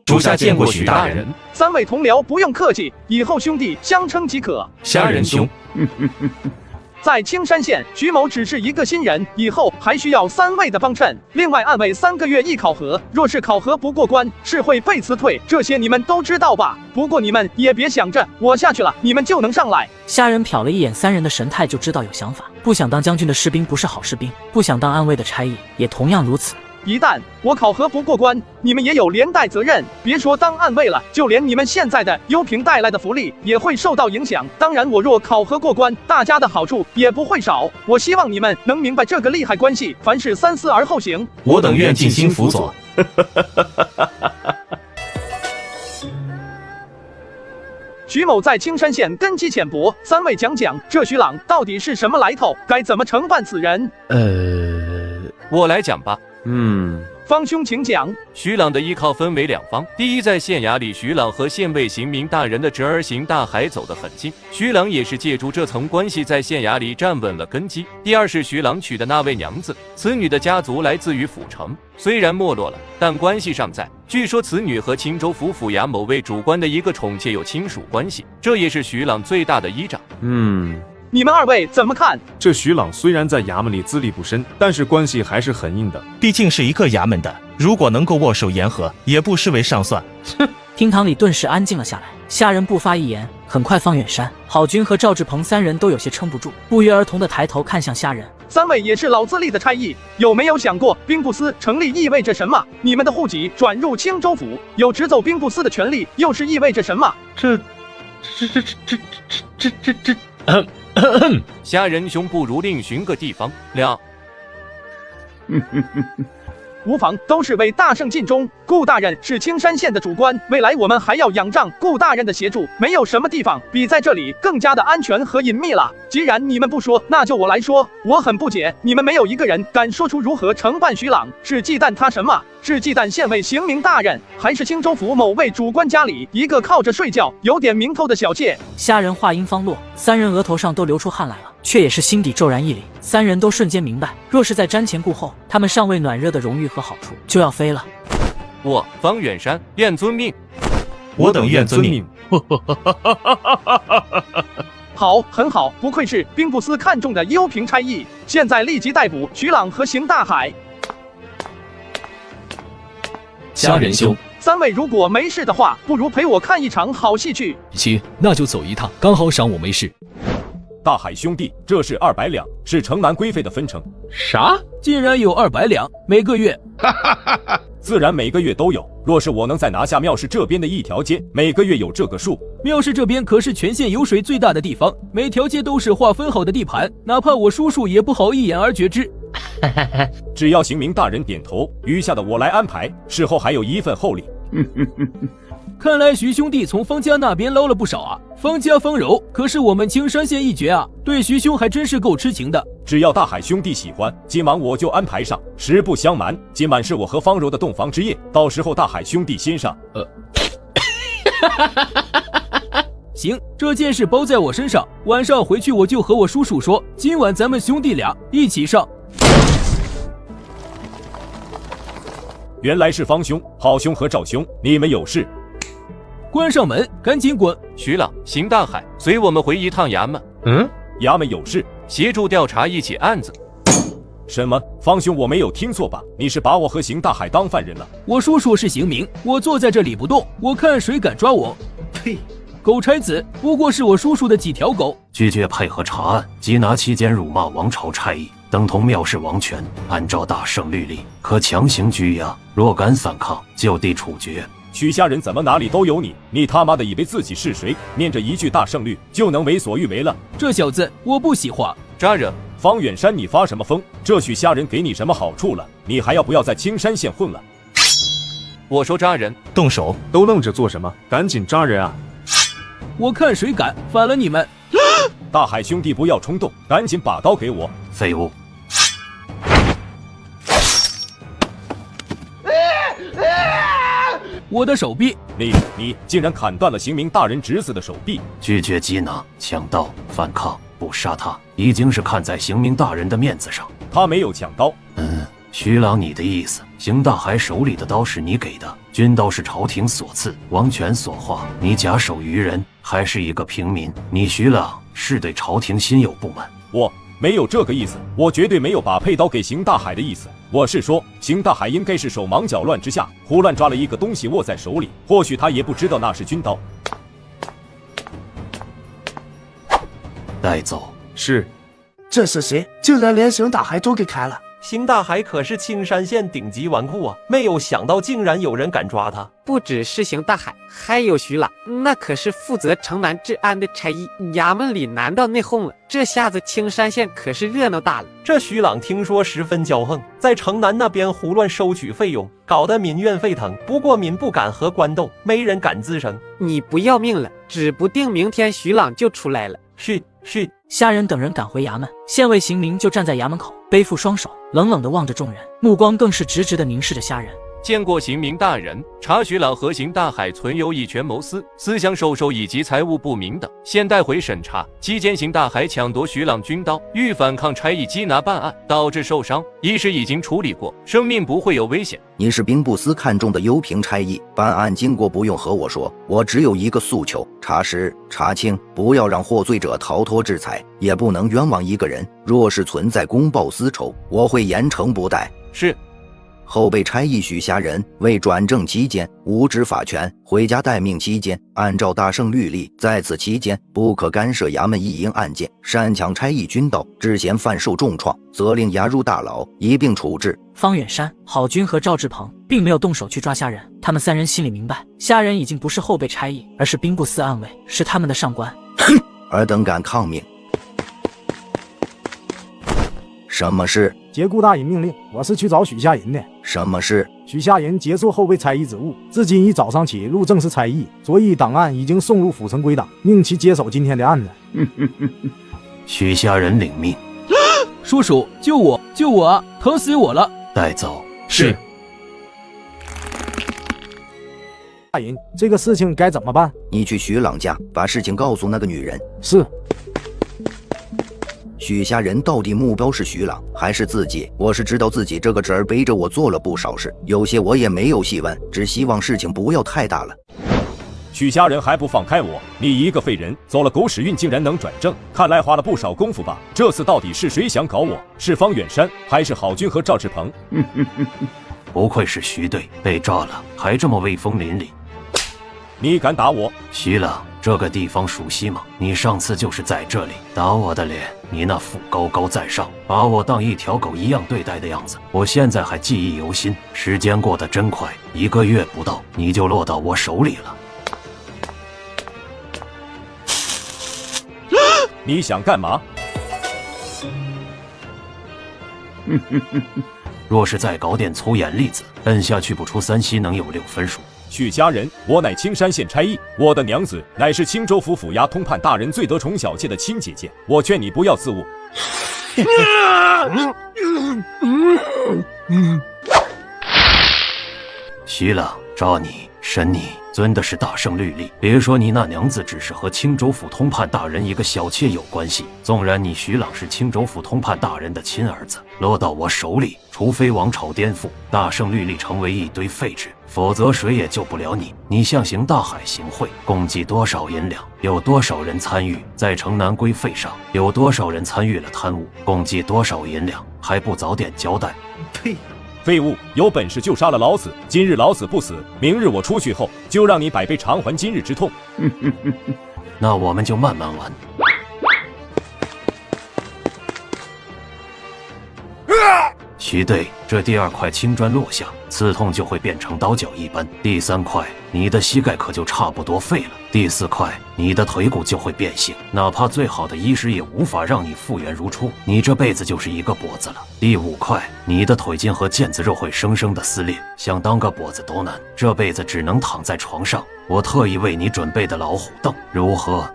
属下见过许大人。3位同僚不用客气，以后兄弟相称即可。虾人兄。在青山县，徐某只是一个新人，以后还需要3位的帮衬。另外，暗卫3个月一考核，若是考核不过关，是会被辞退。这些你们都知道吧？不过你们也别想着我下去了，你们就能上来。虾人瞟了一眼3人的神态，就知道有想法。不想当将军的士兵不是好士兵，不想当暗卫的差役也同样如此。一旦我考核不过关，你们也有连带责任。别说当暗卫了，就连你们现在的优评带来的福利也会受到影响。当然，我若考核过关，大家的好处也不会少。我希望你们能明白这个利害关系，凡事三思而后行。我等愿尽心辅佐。徐某在青山县根基浅薄，3位讲讲这徐朗到底是什么来头，该怎么惩办此人？我来讲吧。方兄请讲。徐朗的依靠分为2方，第一，在县衙里，徐朗和县尉邢明大人的侄儿邢大海走得很近，徐朗也是借助这层关系在县衙里站稳了根基。第二是徐朗娶的那位娘子，此女的家族来自于府城，虽然没落了，但关系尚在。据说此女和青州府府衙某位主官的一个宠妾有亲属关系，这也是徐朗最大的依仗。你们2位怎么看？这徐朗虽然在衙门里资历不深，但是关系还是很硬的。毕竟是一个衙门的，如果能够握手言和，也不失为上算。厅堂里顿时安静了下来，虾人不发一言。很快，方远山、郝军和赵志鹏3人都有些撑不住，不约而同地抬头看向虾人。3位也是老资历的差役，有没有想过兵部司成立意味着什么？你们的户籍转入青州府，有直走兵部司的权利，又是意味着什么？虾仁兄，不如另寻个地方聊。无妨，都是为大圣尽忠。顾大人是青山县的主官，未来我们还要仰仗顾大人的协助，没有什么地方比在这里更加的安全和隐秘了。既然你们不说，那就我来说。我很不解，你们没有一个人敢说出如何惩办徐朗，是忌惮他什么？是忌惮县尉邢明大人，还是青州府某位主官家里一个靠着睡觉有点名头的小妾？虾人话音方落，3人额头上都流出汗来了，却也是心底骤然一凛。3人都瞬间明白，若是在瞻前顾后，他们尚未暖热的荣誉和好处就要飞了。我方远山愿遵命。我等愿遵命。好，很好，不愧是兵部司看中的优评差役。现在立即逮捕徐朗和邢大海。虾仁兄，3位如果没事的话，不如陪我看一场好戏去。行，那就走一趟，刚好赏我没事。大海兄弟，这是200两，是城南规费的分成。啥？竟然有200两？每个月？自然每个月都有。若是我能再拿下庙市这边的一条街，每个月有这个数。庙市这边可是全县有水最大的地方，每条街都是划分好的地盘，哪怕我叔叔也不好一眼而觉之。只要邢明大人点头，余下的我来安排，事后还有一份厚礼。看来徐兄弟从方家那边捞了不少啊！方家方柔可是我们青山县一绝啊，对徐兄还真是够痴情的。只要大海兄弟喜欢，今晚我就安排上。实不相瞒，今晚是我和方柔的洞房之夜，到时候大海兄弟先上。行，这件事包在我身上，晚上回去我就和我叔叔说，今晚咱们兄弟俩一起上。原来是方兄、郝兄和赵兄，你们有事？关上门，赶紧滚！徐朗、邢大海，随我们回一趟衙门。衙门有事，协助调查一起案子。什么？方兄，我没有听错吧？你是把我和邢大海当犯人了？我叔叔是邢明，我坐在这里不动，我看谁敢抓我！呸！狗差子，不过是我叔叔的几条狗。拒绝配合查案，缉拿期间辱骂王朝差役，等同藐视王权。按照大圣律例，可强行拘押，若敢反抗，就地处决。许家人怎么哪里都有你？你他妈的以为自己是谁？念着一句大胜率就能为所欲为了？这小子我不喜欢。扎人，方远山，你发什么疯？这许家人给你什么好处了？你还要不要在青山县混了？我说扎人，动手！都愣着做什么？赶紧扎人啊！我看谁敢反了你们！大海兄弟，不要冲动，赶紧把刀给我！废物！我的手臂！你竟然砍断了刑名大人侄子的手臂！拒绝缉拿，抢刀，反抗，不杀他，已经是看在刑名大人的面子上。他没有抢刀。徐朗，你的意思，邢大海手里的刀是你给的，军刀是朝廷所赐，王权所化，你假手于人，还是一个平民？你徐朗是对朝廷心有不满？我没有这个意思，我绝对没有把佩刀给邢大海的意思。我是说，邢大海应该是手忙脚乱之下，胡乱抓了一个东西握在手里，或许他也不知道那是军刀。带走。是。这是谁？竟然连邢大海都给砍了！邢大海可是青山县顶级纨绔啊，没有想到竟然有人敢抓他。不只是邢大海，还有徐朗，那可是负责城南治安的差役，衙门里难道内讧了？这下子青山县可是热闹大了。这徐朗听说十分骄横，在城南那边胡乱收取费用，搞得民怨沸腾。不过民不敢和官斗，没人敢吱声。你不要命了，指不定明天徐朗就出来了。是。虾仁等人赶回衙门，县尉邢明就站在衙门口，背负双手，冷冷地望着众人，目光更是直直地凝视着虾仁。见过刑名大人，查徐朗和邢大海存有以权谋私、思想授受以及财物不明等，现带回审查。期间邢大海抢夺徐朗军刀，欲反抗差役缉拿办案，导致受伤，一事已经处理过，生命不会有危险。你是兵部司看中的幽平差役，办案经过不用和我说，我只有一个诉求：查实查清，不要让获罪者逃脱制裁，也不能冤枉一个人。若是存在公报私仇，我会严惩不贷。是。后被差役许家人为转正期间无执法权，回家待命期间，按照大圣律例，在此期间不可干涉衙门一营案件，擅抢差役军刀，致嫌犯受重创，责令押入大牢，一并处置。方远山、郝军和赵志鹏并没有动手去抓虾仁，他们三人心里明白，虾仁已经不是后备差役，而是兵部司暗卫，是他们的上官。尔等敢抗命？什么事？接顾大人命令，我是去找许下人的。什么事？许下人接受后备差役职务，自今一早上起入正式差役，所以档案已经送入府城归档，命其接手今天的案子。许下人领命。叔叔，救我！救我啊！疼死我了！带走。是。大人，这个事情该怎么办？你去徐朗家，把事情告诉那个女人。是。许下人到底目标是徐朗还是自己？我是知道自己这个侄儿背着我做了不少事，有些我也没有细问，只希望事情不要太大了。许家人还不放开我！你一个废人，走了狗屎运竟然能转正，看来花了不少功夫吧？这次到底是谁想搞我？是方远山还是郝军和赵志鹏？不愧是徐队，被抓了还这么威风凛凛。你敢打我？徐朗，这个地方熟悉吗？你上次就是在这里打我的脸，你那副高高在上，把我当一条狗一样对待的样子，我现在还记忆犹新。时间过得真快，1个月不到，你就落到我手里了。你想干嘛？若是再搞点粗眼粒子，摁下去不出3息能有6分数。许家人，我乃青山县差役，我的娘子乃是青州府府衙通判大人最得宠小妾的亲姐姐，我劝你不要自误。徐朗，抓你审你，遵的是大圣律例。别说你那娘子只是和青州府通判大人一个小妾有关系，纵然你徐朗是青州府通判大人的亲儿子，落到我手里，除非王朝颠覆，大圣律例成为一堆废纸，否则谁也救不了你。你向邢大海行贿，共计多少银两？有多少人参与？在城南规费上，有多少人参与了贪污？共计多少银两？还不早点交代？呸！废物，有本事就杀了老子！今日老子不死，明日我出去后就让你百倍偿还今日之痛。那我们就慢慢玩。徐徐队，这第2块青砖落下，刺痛就会变成刀绞一般。第3块，你的膝盖可就差不多废了。第4块，你的腿骨就会变形，哪怕最好的医师也无法让你复原如初，你这辈子就是一个跛子了。第5块，你的腿筋和腱子肉会生生的撕裂，想当个跛子多难，这辈子只能躺在床上。我特意为你准备的老虎凳，如何？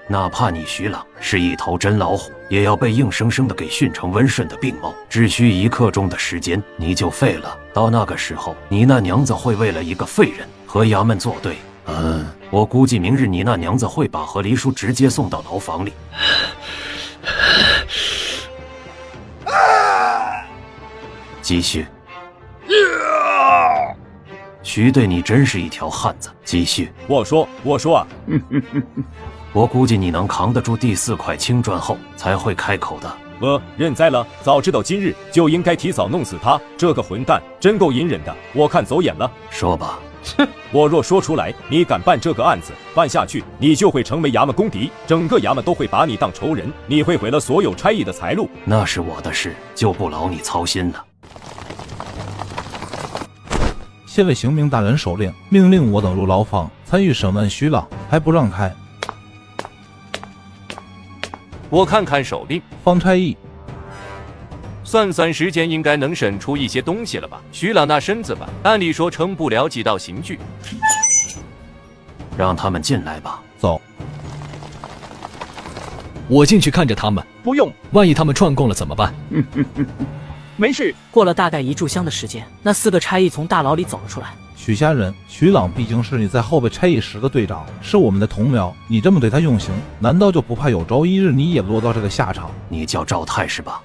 哪怕你徐朗是一头真老虎，也要被硬生生的给训成温顺的病猫，只需1刻钟的时间，你就废了。到那个时候，你那娘子会为了一个废人和衙门作对。我估计明日你那娘子会把何离书直接送到牢房里。继续。徐队，你真是一条汉子。继续。我说啊。我估计你能扛得住第4块青砖后才会开口的。认栽了，早知道今日就应该提早弄死他，这个混蛋真够隐忍的，我看走眼了。说吧。我若说出来，你敢办这个案子，办下去，你就会成为衙门公敌，整个衙门都会把你当仇人，你会毁了所有差役的财路。那是我的事，就不劳你操心了。谢为刑名大人手令，命令我等入牢房参与审问徐朗，还不让开。我看看手令，方差役。算时间，应该能审出一些东西了吧？徐朗那身子吧，按理说撑不了几道刑具。让他们进来吧。走。我进去看着他们。不用。万一他们串供了怎么办？没事。过了大概1炷香的时间，那4个差役从大牢里走了出来。许下人，徐朗毕竟是你在后备差役室的队长，是我们的同僚，你这么对他用刑，难道就不怕有朝一日你也落到这个下场？你叫赵太是吧？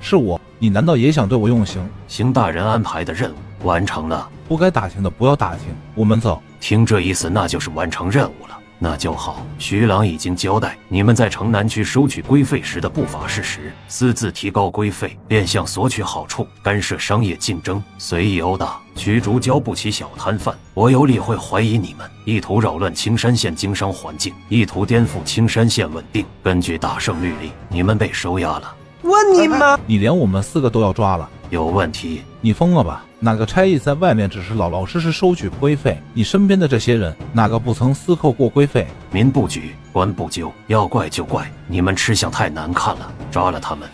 是我，你难道也想对我用刑？邢大人安排的任务完成了，不该打听的不要打听，我们走。听这意思，那就是完成任务了。那就好，徐朗已经交代，你们在城南区收取规费时的不法事实，私自提高规费，变相索取好处，干涉商业竞争，随意殴打、驱逐交不起小摊贩。我有理会怀疑你们意图扰乱青山县经商环境，意图颠覆青山县稳定。根据大圣律例，你们被收押了。问你妈！你连我们4个都要抓了，有问题？你疯了吧？哪个差役在外面只是老老实实收取规费？你身边的这些人，哪个不曾私扣过规费？民不举，官不究，要怪就怪你们吃相太难看了，抓了他们。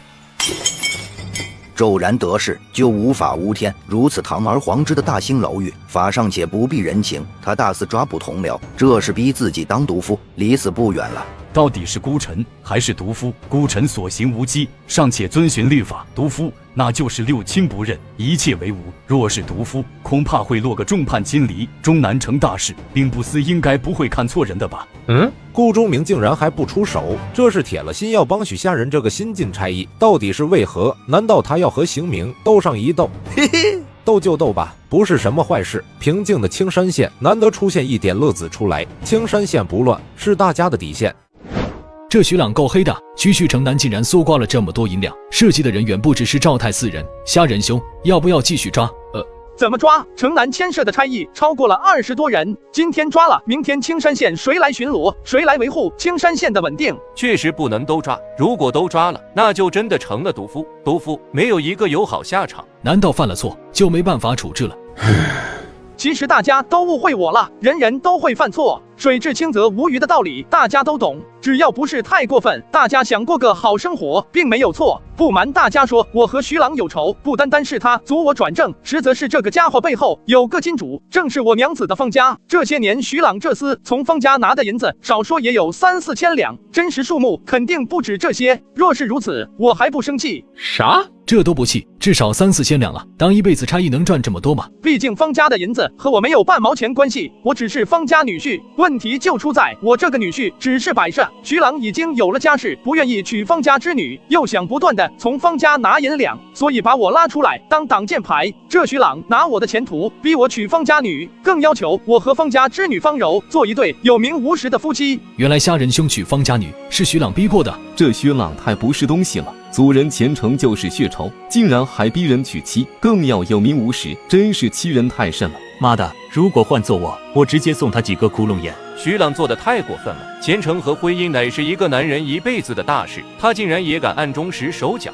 骤然得势，就无法无天，如此堂而皇之的大兴牢狱，法上且不避人情。他大肆抓捕同僚，这是逼自己当毒夫，离死不远了。到底是孤臣还是毒夫？孤臣所行无稽，尚且遵循律法；毒夫那就是六亲不认，一切为无。若是毒夫，恐怕会落个众叛亲离，终难成大事。兵部司应该不会看错人的吧？顾忠明竟然还不出手，这是铁了心要帮许下人这个新晋差役，到底是为何？难道他要和邢明斗上一斗？嘿嘿。斗就斗吧，不是什么坏事。平静的青山县难得出现一点乐子出来，青山县不乱是大家的底线。这徐朗够黑的，区区城南竟然搜刮了这么多银两，涉及的人远不只是赵太4人。虾仁兄，要不要继续抓？怎么抓？城南牵涉的差役超过了20多人，今天抓了，明天青山县谁来巡逻？谁来维护青山县的稳定？确实不能都抓，如果都抓了，那就真的成了毒夫。毒夫没有一个有好下场。难道犯了错就没办法处置了？其实大家都误会我了，人人都会犯错，水至清则无鱼的道理大家都懂，只要不是太过分，大家想过个好生活并没有错。不瞒大家说，我和徐朗有仇，不单单是他阻我转正，实则是这个家伙背后有个金主，正是我娘子的方家。这些年徐朗这厮从方家拿的银子少说也有3、4千两，真实数目肯定不止这些。若是如此，我还不生气？啥？这都不气，至少3、4千两了。当一辈子差役能赚这么多吗？毕竟方家的银子和我没有半毛钱关系，我只是方家女婿。问题就出在我这个女婿只是摆设。徐朗已经有了家室，不愿意娶方家之女，又想不断的从方家拿银两，所以把我拉出来当挡箭牌。这徐朗拿我的前途逼我娶方家女，更要求我和方家之女方柔做一对有名无实的夫妻。原来虾仁兄娶方家女是徐朗逼迫的。这徐朗太不是东西了，族人前程就是血仇，竟然还逼人娶妻，更要有名无实，真是欺人太甚了。妈的，如果换做我直接送他几个窟窿眼。徐朗做的太过分了，前程和婚姻乃是一个男人一辈子的大事，他竟然也敢暗中使手脚。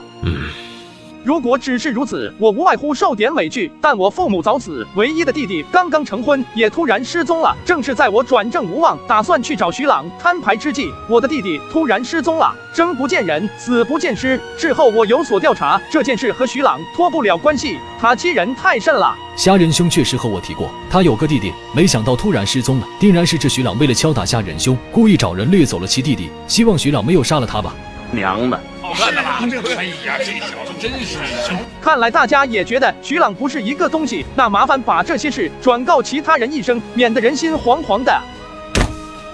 如果只是如此，我无外乎受点委屈。但我父母早死，唯一的弟弟刚刚成婚，也突然失踪了。正是在我转正无望，打算去找徐朗摊牌之际，我的弟弟突然失踪了，生不见人，死不见尸。事后我有所调查，这件事和徐朗脱不了关系，他欺人太甚了。虾仁兄确实和我提过，他有个弟弟，没想到突然失踪了，定然是这徐朗为了敲打虾仁兄，故意找人掠走了其弟弟。希望徐朗没有杀了他吧。娘的！好看的吧？哎呀，这小子真是的。看来大家也觉得徐朗不是一个东西，那麻烦把这些事转告其他人一声，免得人心惶惶的。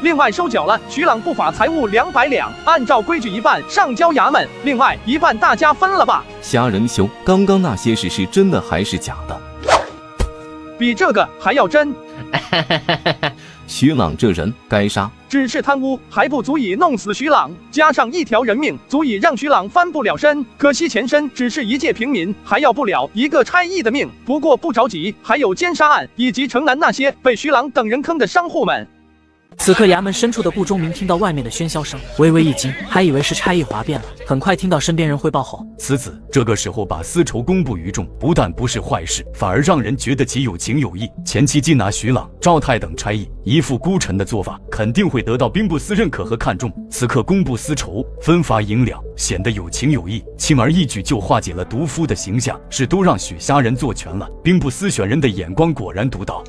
另外收缴了徐朗不法财物200两，按照规矩一半上交衙门，另外一半大家分了吧。虾仁兄，刚刚那些事是真的还是假的？比这个还要真。徐朗这人该杀，只是贪污还不足以弄死徐朗，加上一条人命，足以让徐朗翻不了身。可惜前身只是一介平民，还要不了一个差役的命。不过不着急，还有奸杀案以及城南那些被徐朗等人坑的商户们。此刻衙门深处的顾忠明听到外面的喧嚣声，微微一惊，还以为是差役哗变了。很快听到身边人汇报后，此子这个时候把私仇公布于众，不但不是坏事，反而让人觉得其有情有义。前期缉拿徐朗、赵泰等差役，一副孤臣的做法，肯定会得到兵部司认可和看重。此刻公布私仇，分发银两，显得有情有义，轻而易举就化解了毒夫的形象，是都让许虾仁做全了。兵部司选人的眼光果然独到。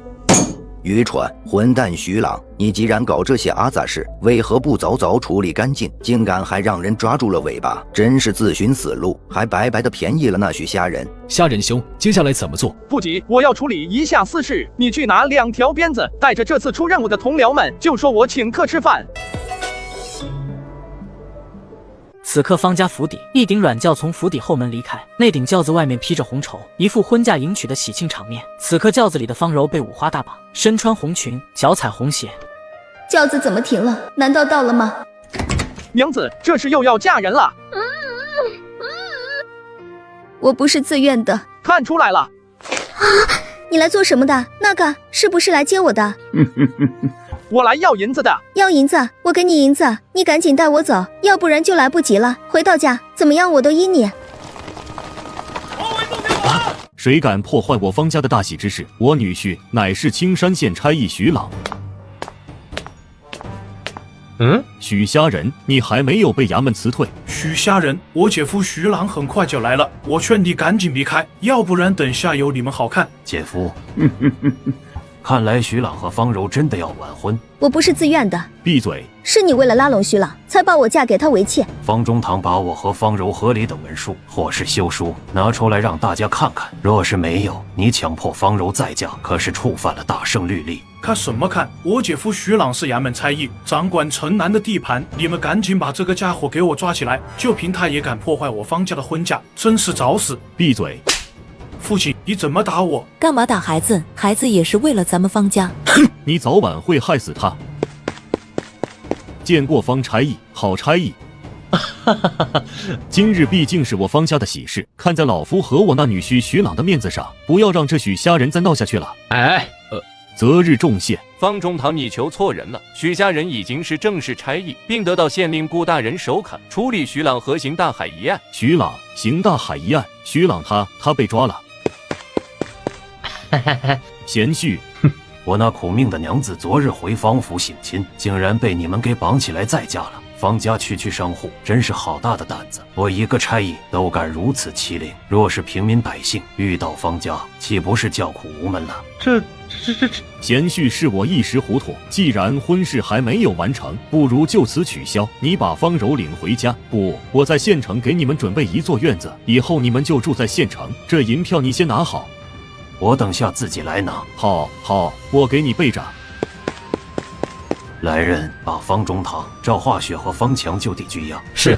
愚蠢混蛋徐朗，你既然搞这些阿杂事，为何不早早处理干净？竟敢还让人抓住了尾巴，真是自寻死路，还白白的便宜了那许虾仁。虾仁兄，接下来怎么做？不急，我要处理一下私事，你去拿2条鞭子，带着这次出任务的同僚们，就说我请客吃饭。此刻方家府邸，一顶软轿从府邸后门离开，那顶轿子外面披着红绸，一副婚嫁迎娶的喜庆场面。此刻轿子里的方柔被五花大绑，身穿红裙，脚踩红鞋。轿子怎么停了？难道到了吗？娘子，这是又要嫁人了。我不是自愿的。看出来了。啊，你来做什么的？那个是不是来接我的？我来要银子的。要银子？我给你银子，你赶紧带我走，要不然就来不及了。回到家怎么样我都依你。谁敢破坏我方家的大喜之事？我女婿乃是青山县差役徐朗。许虾仁，你还没有被衙门辞退。许虾仁，我姐夫徐朗很快就来了，我劝你赶紧离开，要不然等下有你们好看。姐夫，看来徐朗和方柔真的要晚婚。我不是自愿的。闭嘴！是你为了拉拢徐朗，才把我嫁给他为妾。方中堂把我和方柔和离的文书或是休书拿出来让大家看看，若是没有，你强迫方柔再嫁，可是触犯了大圣律例。看什么看？我姐夫徐朗是衙门差役，掌管城南的地盘，你们赶紧把这个家伙给我抓起来！就凭他也敢破坏我方家的婚嫁，真是找死！闭嘴！父亲，你怎么打我？干嘛打孩子？孩子也是为了咱们方家。你早晚会害死他。见过方差役，好差役。今日毕竟是我方家的喜事，看在老夫和我那女婿徐朗的面子上，不要让这许虾仁再闹下去了。择日重谢。方中堂，你求错人了。许虾仁已经是正式差役，并得到县令顾大人首肯处理徐朗和邢大海一案。徐朗、邢大海一案，徐朗他被抓了。贤婿，我那苦命的娘子昨日回方府省亲，竟然被你们给绑起来再嫁了。方家区商户真是好大的胆子，我一个差役都敢如此欺凌，若是平民百姓遇到方家，岂不是叫苦无门了？这贤婿是我一时糊涂，既然婚事还没有完成，不如就此取消。你把方柔领回家，不，我在县城给你们准备一座院子，以后你们就住在县城。这银票你先拿好。我等下自己来拿。好，我给你备着。来人，把方中堂、赵化雪和方强就地拘押。是。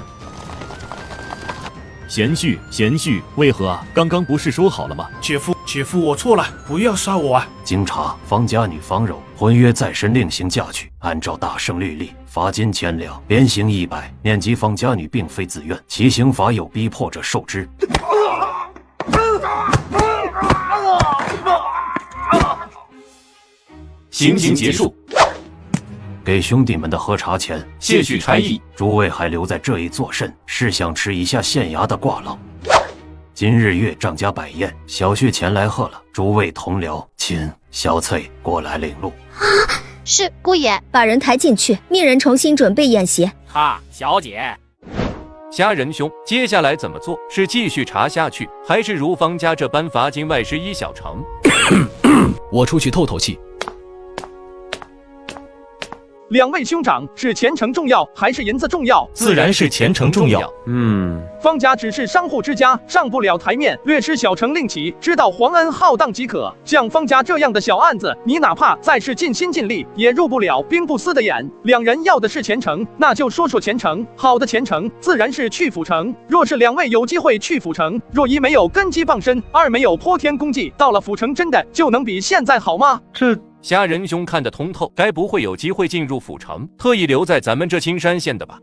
贤婿，为何啊？刚刚不是说好了吗？姐夫，我错了，不要杀我啊！经查，方家女方柔婚约在身，另行嫁娶，按照大圣律例，罚金1000两，鞭刑100。念及方家女并非自愿，其刑罚有逼迫者受之。行刑结束。给兄弟们的喝茶钱，谢许差役。诸位还留在这一坐甚？是想吃一下县衙的挂烙？今日月丈家摆宴，小婿前来贺了，诸位同僚，请小翠过来领路。是姑爷，把人抬进去，命人重新准备宴席。小姐。虾仁兄，接下来怎么做？是继续查下去，还是如方家这般罚进外室1小城？我出去透透气。两位兄长，是前程重要还是银子重要？自然是前程重要。方家只是商户之家，上不了台面，略施小城另起，知道皇恩浩荡即可。像方家这样的小案子，你哪怕再是尽心尽力，也入不了兵部司的眼。两人要的是前程，那就说说前程。好的前程，自然是去府城。若是两位有机会去府城，若一没有根基傍身，二没有颇天功绩，到了府城真的就能比现在好吗？虾仁兄看得通透，该不会有机会进入府城，特意留在咱们这青山县的吧？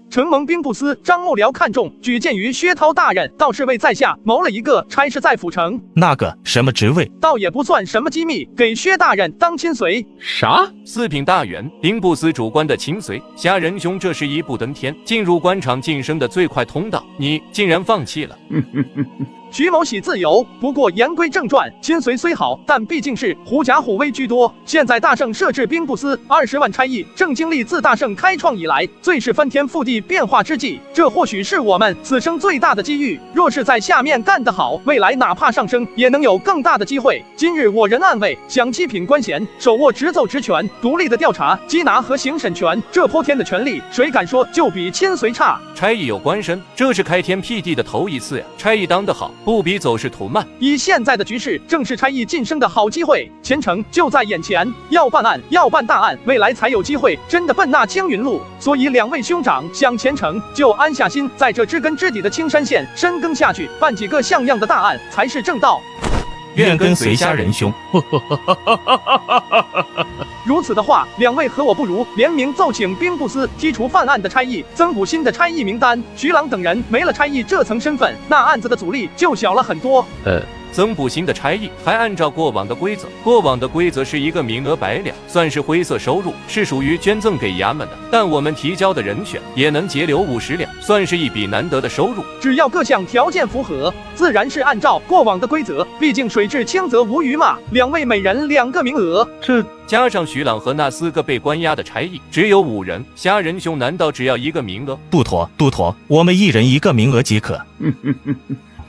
承蒙兵部司张幕僚看重，举荐于薛涛大人，倒是为在下谋了一个差事在府城。那个什么职位？倒也不算什么机密，给薛大人当亲随。啥？4品大员，兵部司主官的亲随。虾仁兄，这是一步登天，进入官场晋升的最快通道，你竟然放弃了？徐某喜自由，不过言归正传，亲随虽好，但毕竟是狐假虎威居多。现在大圣设置兵部司20万差役，正经历自大圣开创以来最是翻天覆地变化之际，这或许是我们此生最大的机遇。若是在下面干得好，未来哪怕上升，也能有更大的机会。今日我人暗卫，享7品官衔，手握职奏职权，独立的调查、缉拿和刑审权，这泼天的权力，谁敢说就比亲随差？差役有官身，这是开天辟地的头一次呀！差役当得好，不比走势图慢。以现在的局势，正是差役晋升的好机会，前程就在眼前。要办案，要办大案，未来才有机会真的奔那青云路。所以两位兄长想前程，就安下心，在这知根知底的青山县深耕下去，办几个像样的大案才是正道。愿跟随虾仁兄。如此的话，两位和我不如联名奏请兵部司剔除犯案的差役，增补新的差役名单。徐朗等人没了差役这层身份，那案子的阻力就小了很多。增补新的差役，还按照过往的规则。过往的规则是1个名额100两，算是灰色收入，是属于捐赠给衙门的。但我们提交的人选也能节流50两，算是一笔难得的收入。只要各项条件符合，自然是按照过往的规则。毕竟水至清则无鱼嘛。两位每人2个名额，这加上徐朗和那4个被关押的差役，只有5人。虾仁兄难道只要1个名额？不妥，我们1人1个名额即可。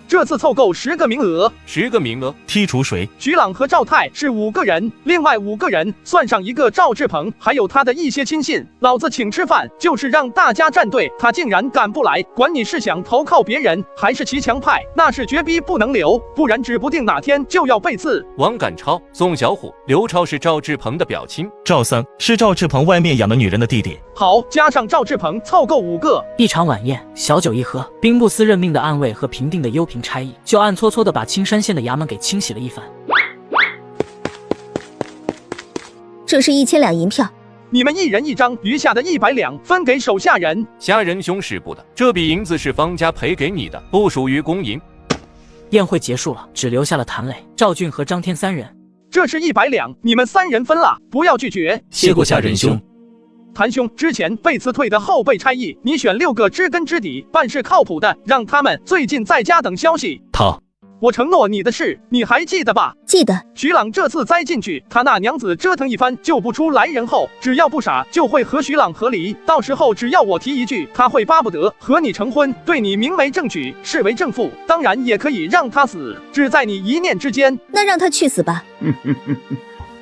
这次凑够10个名额，10个名额，剔除谁？徐朗和赵泰是5个人，另外5个人算上1个赵志鹏，还有他的一些亲信。老子请吃饭就是让大家站队，他竟然赶不来。管你是想投靠别人，还是骑墙派，那是绝逼不能留，不然指不定哪天就要被刺。王赶超、宋小虎、刘超是赵志鹏的表亲，赵僧是赵志鹏外面养的女人的弟弟。好，加上赵志鹏，凑够5个。一场晚宴，小酒一喝，兵部司任命的暗卫和平定的幽平差役，就暗搓搓的把青山县的衙门给清洗了一番。这是1000两银票，你们1人1张，余下的100两分给手下人。虾仁兄使不得，这笔银子是方家赔给你的，不属于公银。宴会结束了，只留下了谭磊、赵俊和张天3人。这是100两，你们3人分了，不要拒绝。谢过虾仁兄。谭兄，之前被辞退的后备差役，你选6个知根知底、办事靠谱的，让他们最近在家等消息。我承诺你的事，你还记得吧？记得。徐朗这次栽进去，他那娘子折腾一番救不出来人后，只要不傻，就会和徐朗和离。到时候只要我提一句，他会巴不得和你成婚，对你明媒正娶，视为正妇。当然也可以让他死，只在你一念之间。那让他去死吧。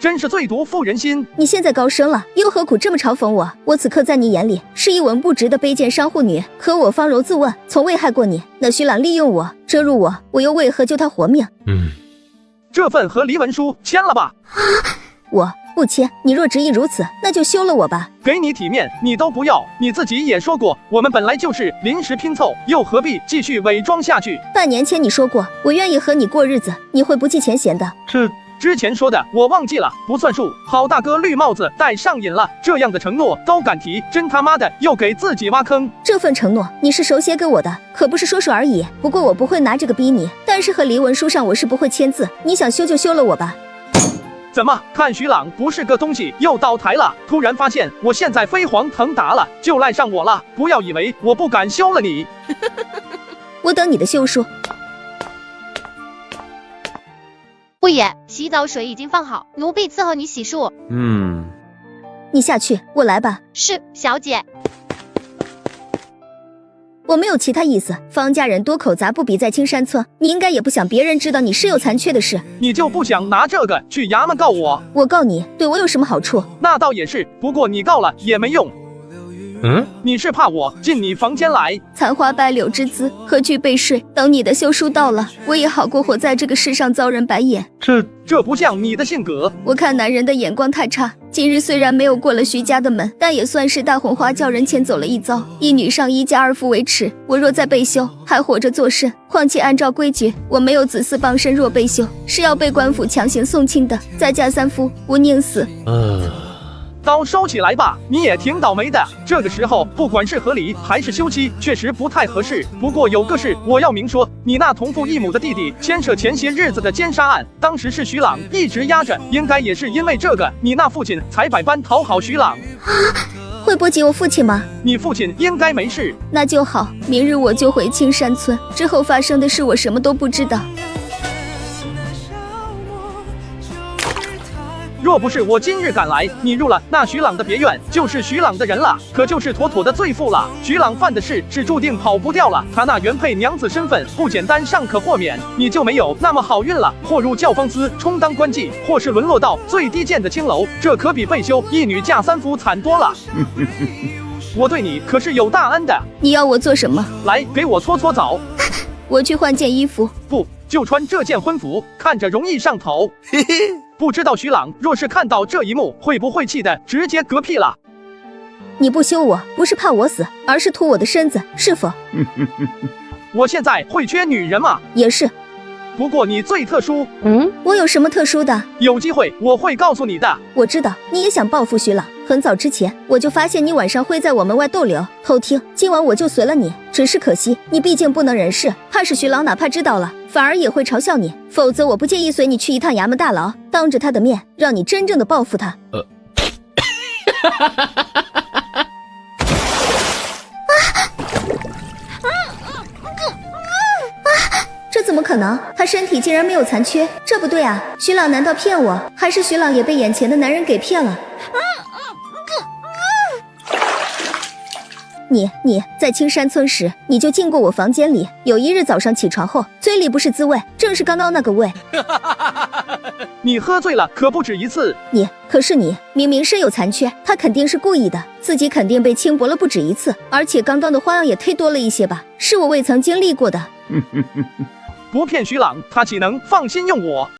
真是最毒妇人心！你现在高升了，又何苦这么嘲讽我？我此刻在你眼里是一文不值的卑贱商户女，可我方柔自问，从未害过你。那徐朗利用我，遮辱我，我又为何救他活命？这份和离文书签了吧？我不签。你若执意如此，那就休了我吧。给你体面，你都不要。你自己也说过，我们本来就是临时拼凑，又何必继续伪装下去？半年前你说过，我愿意和你过日子，你会不计前嫌的。之前说的我忘记了，不算数。好大哥绿帽子戴上瘾了，这样的承诺都敢提，真他妈的又给自己挖坑。这份承诺你是手写给我的，可不是说说而已。不过我不会拿这个逼你，但是和离文书上我是不会签字。你想休就休了我吧。怎么看徐朗不是个东西，又倒台了？突然发现我现在飞黄腾达了，就赖上我了。不要以为我不敢休了你。我等你的休书。爷，洗澡水已经放好，奴婢伺候你洗漱。你下去，我来吧。是，小姐。我没有其他意思，方家人多口杂不比在青山村，你应该也不想别人知道你是有残缺的事。你就不想拿这个去衙门告我？我告你，对我有什么好处？那倒也是，不过你告了也没用。你是怕我进你房间来？残花败柳之姿，何惧被睡？等你的休书到了，我也好过活在这个世上遭人白眼。这不像你的性格。我看男人的眼光太差。今日虽然没有过了徐家的门，但也算是大红花叫人牵走了一遭。一女上衣，家二夫为耻。我若再被休，还活着作甚？况且按照规矩，我没有子嗣傍身，若被休，是要被官府强行送亲的。再嫁三夫，我宁死。刀收起来吧，你也挺倒霉的。这个时候，不管是和离还是休妻，确实不太合适。不过有个事我要明说，你那同父异母的弟弟牵涉前些日子的奸杀案，当时是徐朗一直压着，应该也是因为这个，你那父亲才百般讨好徐朗。会波及我父亲吗？你父亲应该没事。那就好，明日我就回青山村，之后发生的事我什么都不知道。若不是我今日赶来，你入了那徐朗的别院，就是徐朗的人了，可就是妥妥的罪妇了。徐朗犯的事是注定跑不掉了，他那原配娘子身份不简单，尚可豁免，你就没有那么好运了，或入教坊司充当官妓，或是沦落到最低贱的青楼，这可比被休一女嫁三夫惨多了。我对你可是有大恩的。你要我做什么？来，给我搓搓澡。我去换件衣服。不，就穿这件婚服，看着容易上头。嘿嘿。不知道徐朗若是看到这一幕，会不会气得直接嗝屁了？你不休我，不是怕我死，而是图我的身子，是否？我现在会缺女人吗？也是。不过你最特殊。我有什么特殊的？有机会我会告诉你的。我知道你也想报复徐朗，很早之前我就发现你晚上会在我门外逗留偷听，今晚我就随了你。只是可惜你毕竟不能人事，怕是徐朗哪怕知道了，反而也会嘲笑你。否则我不介意随你去一趟衙门大牢，当着他的面让你真正的报复他。这怎么可能？他身体竟然没有残缺，这不对啊！徐朗难道骗我？还是徐朗也被眼前的男人给骗了？你在青山村时，你就进过我房间里。有一日早上起床后，嘴里不是滋味，正是刚刚那个味。你喝醉了，可不止一次。可是你明明身有残缺，他肯定是故意的，自己肯定被轻薄了不止一次，而且刚刚的花样也忒多了一些吧？是我未曾经历过的。不骗徐朗，他岂能放心用我？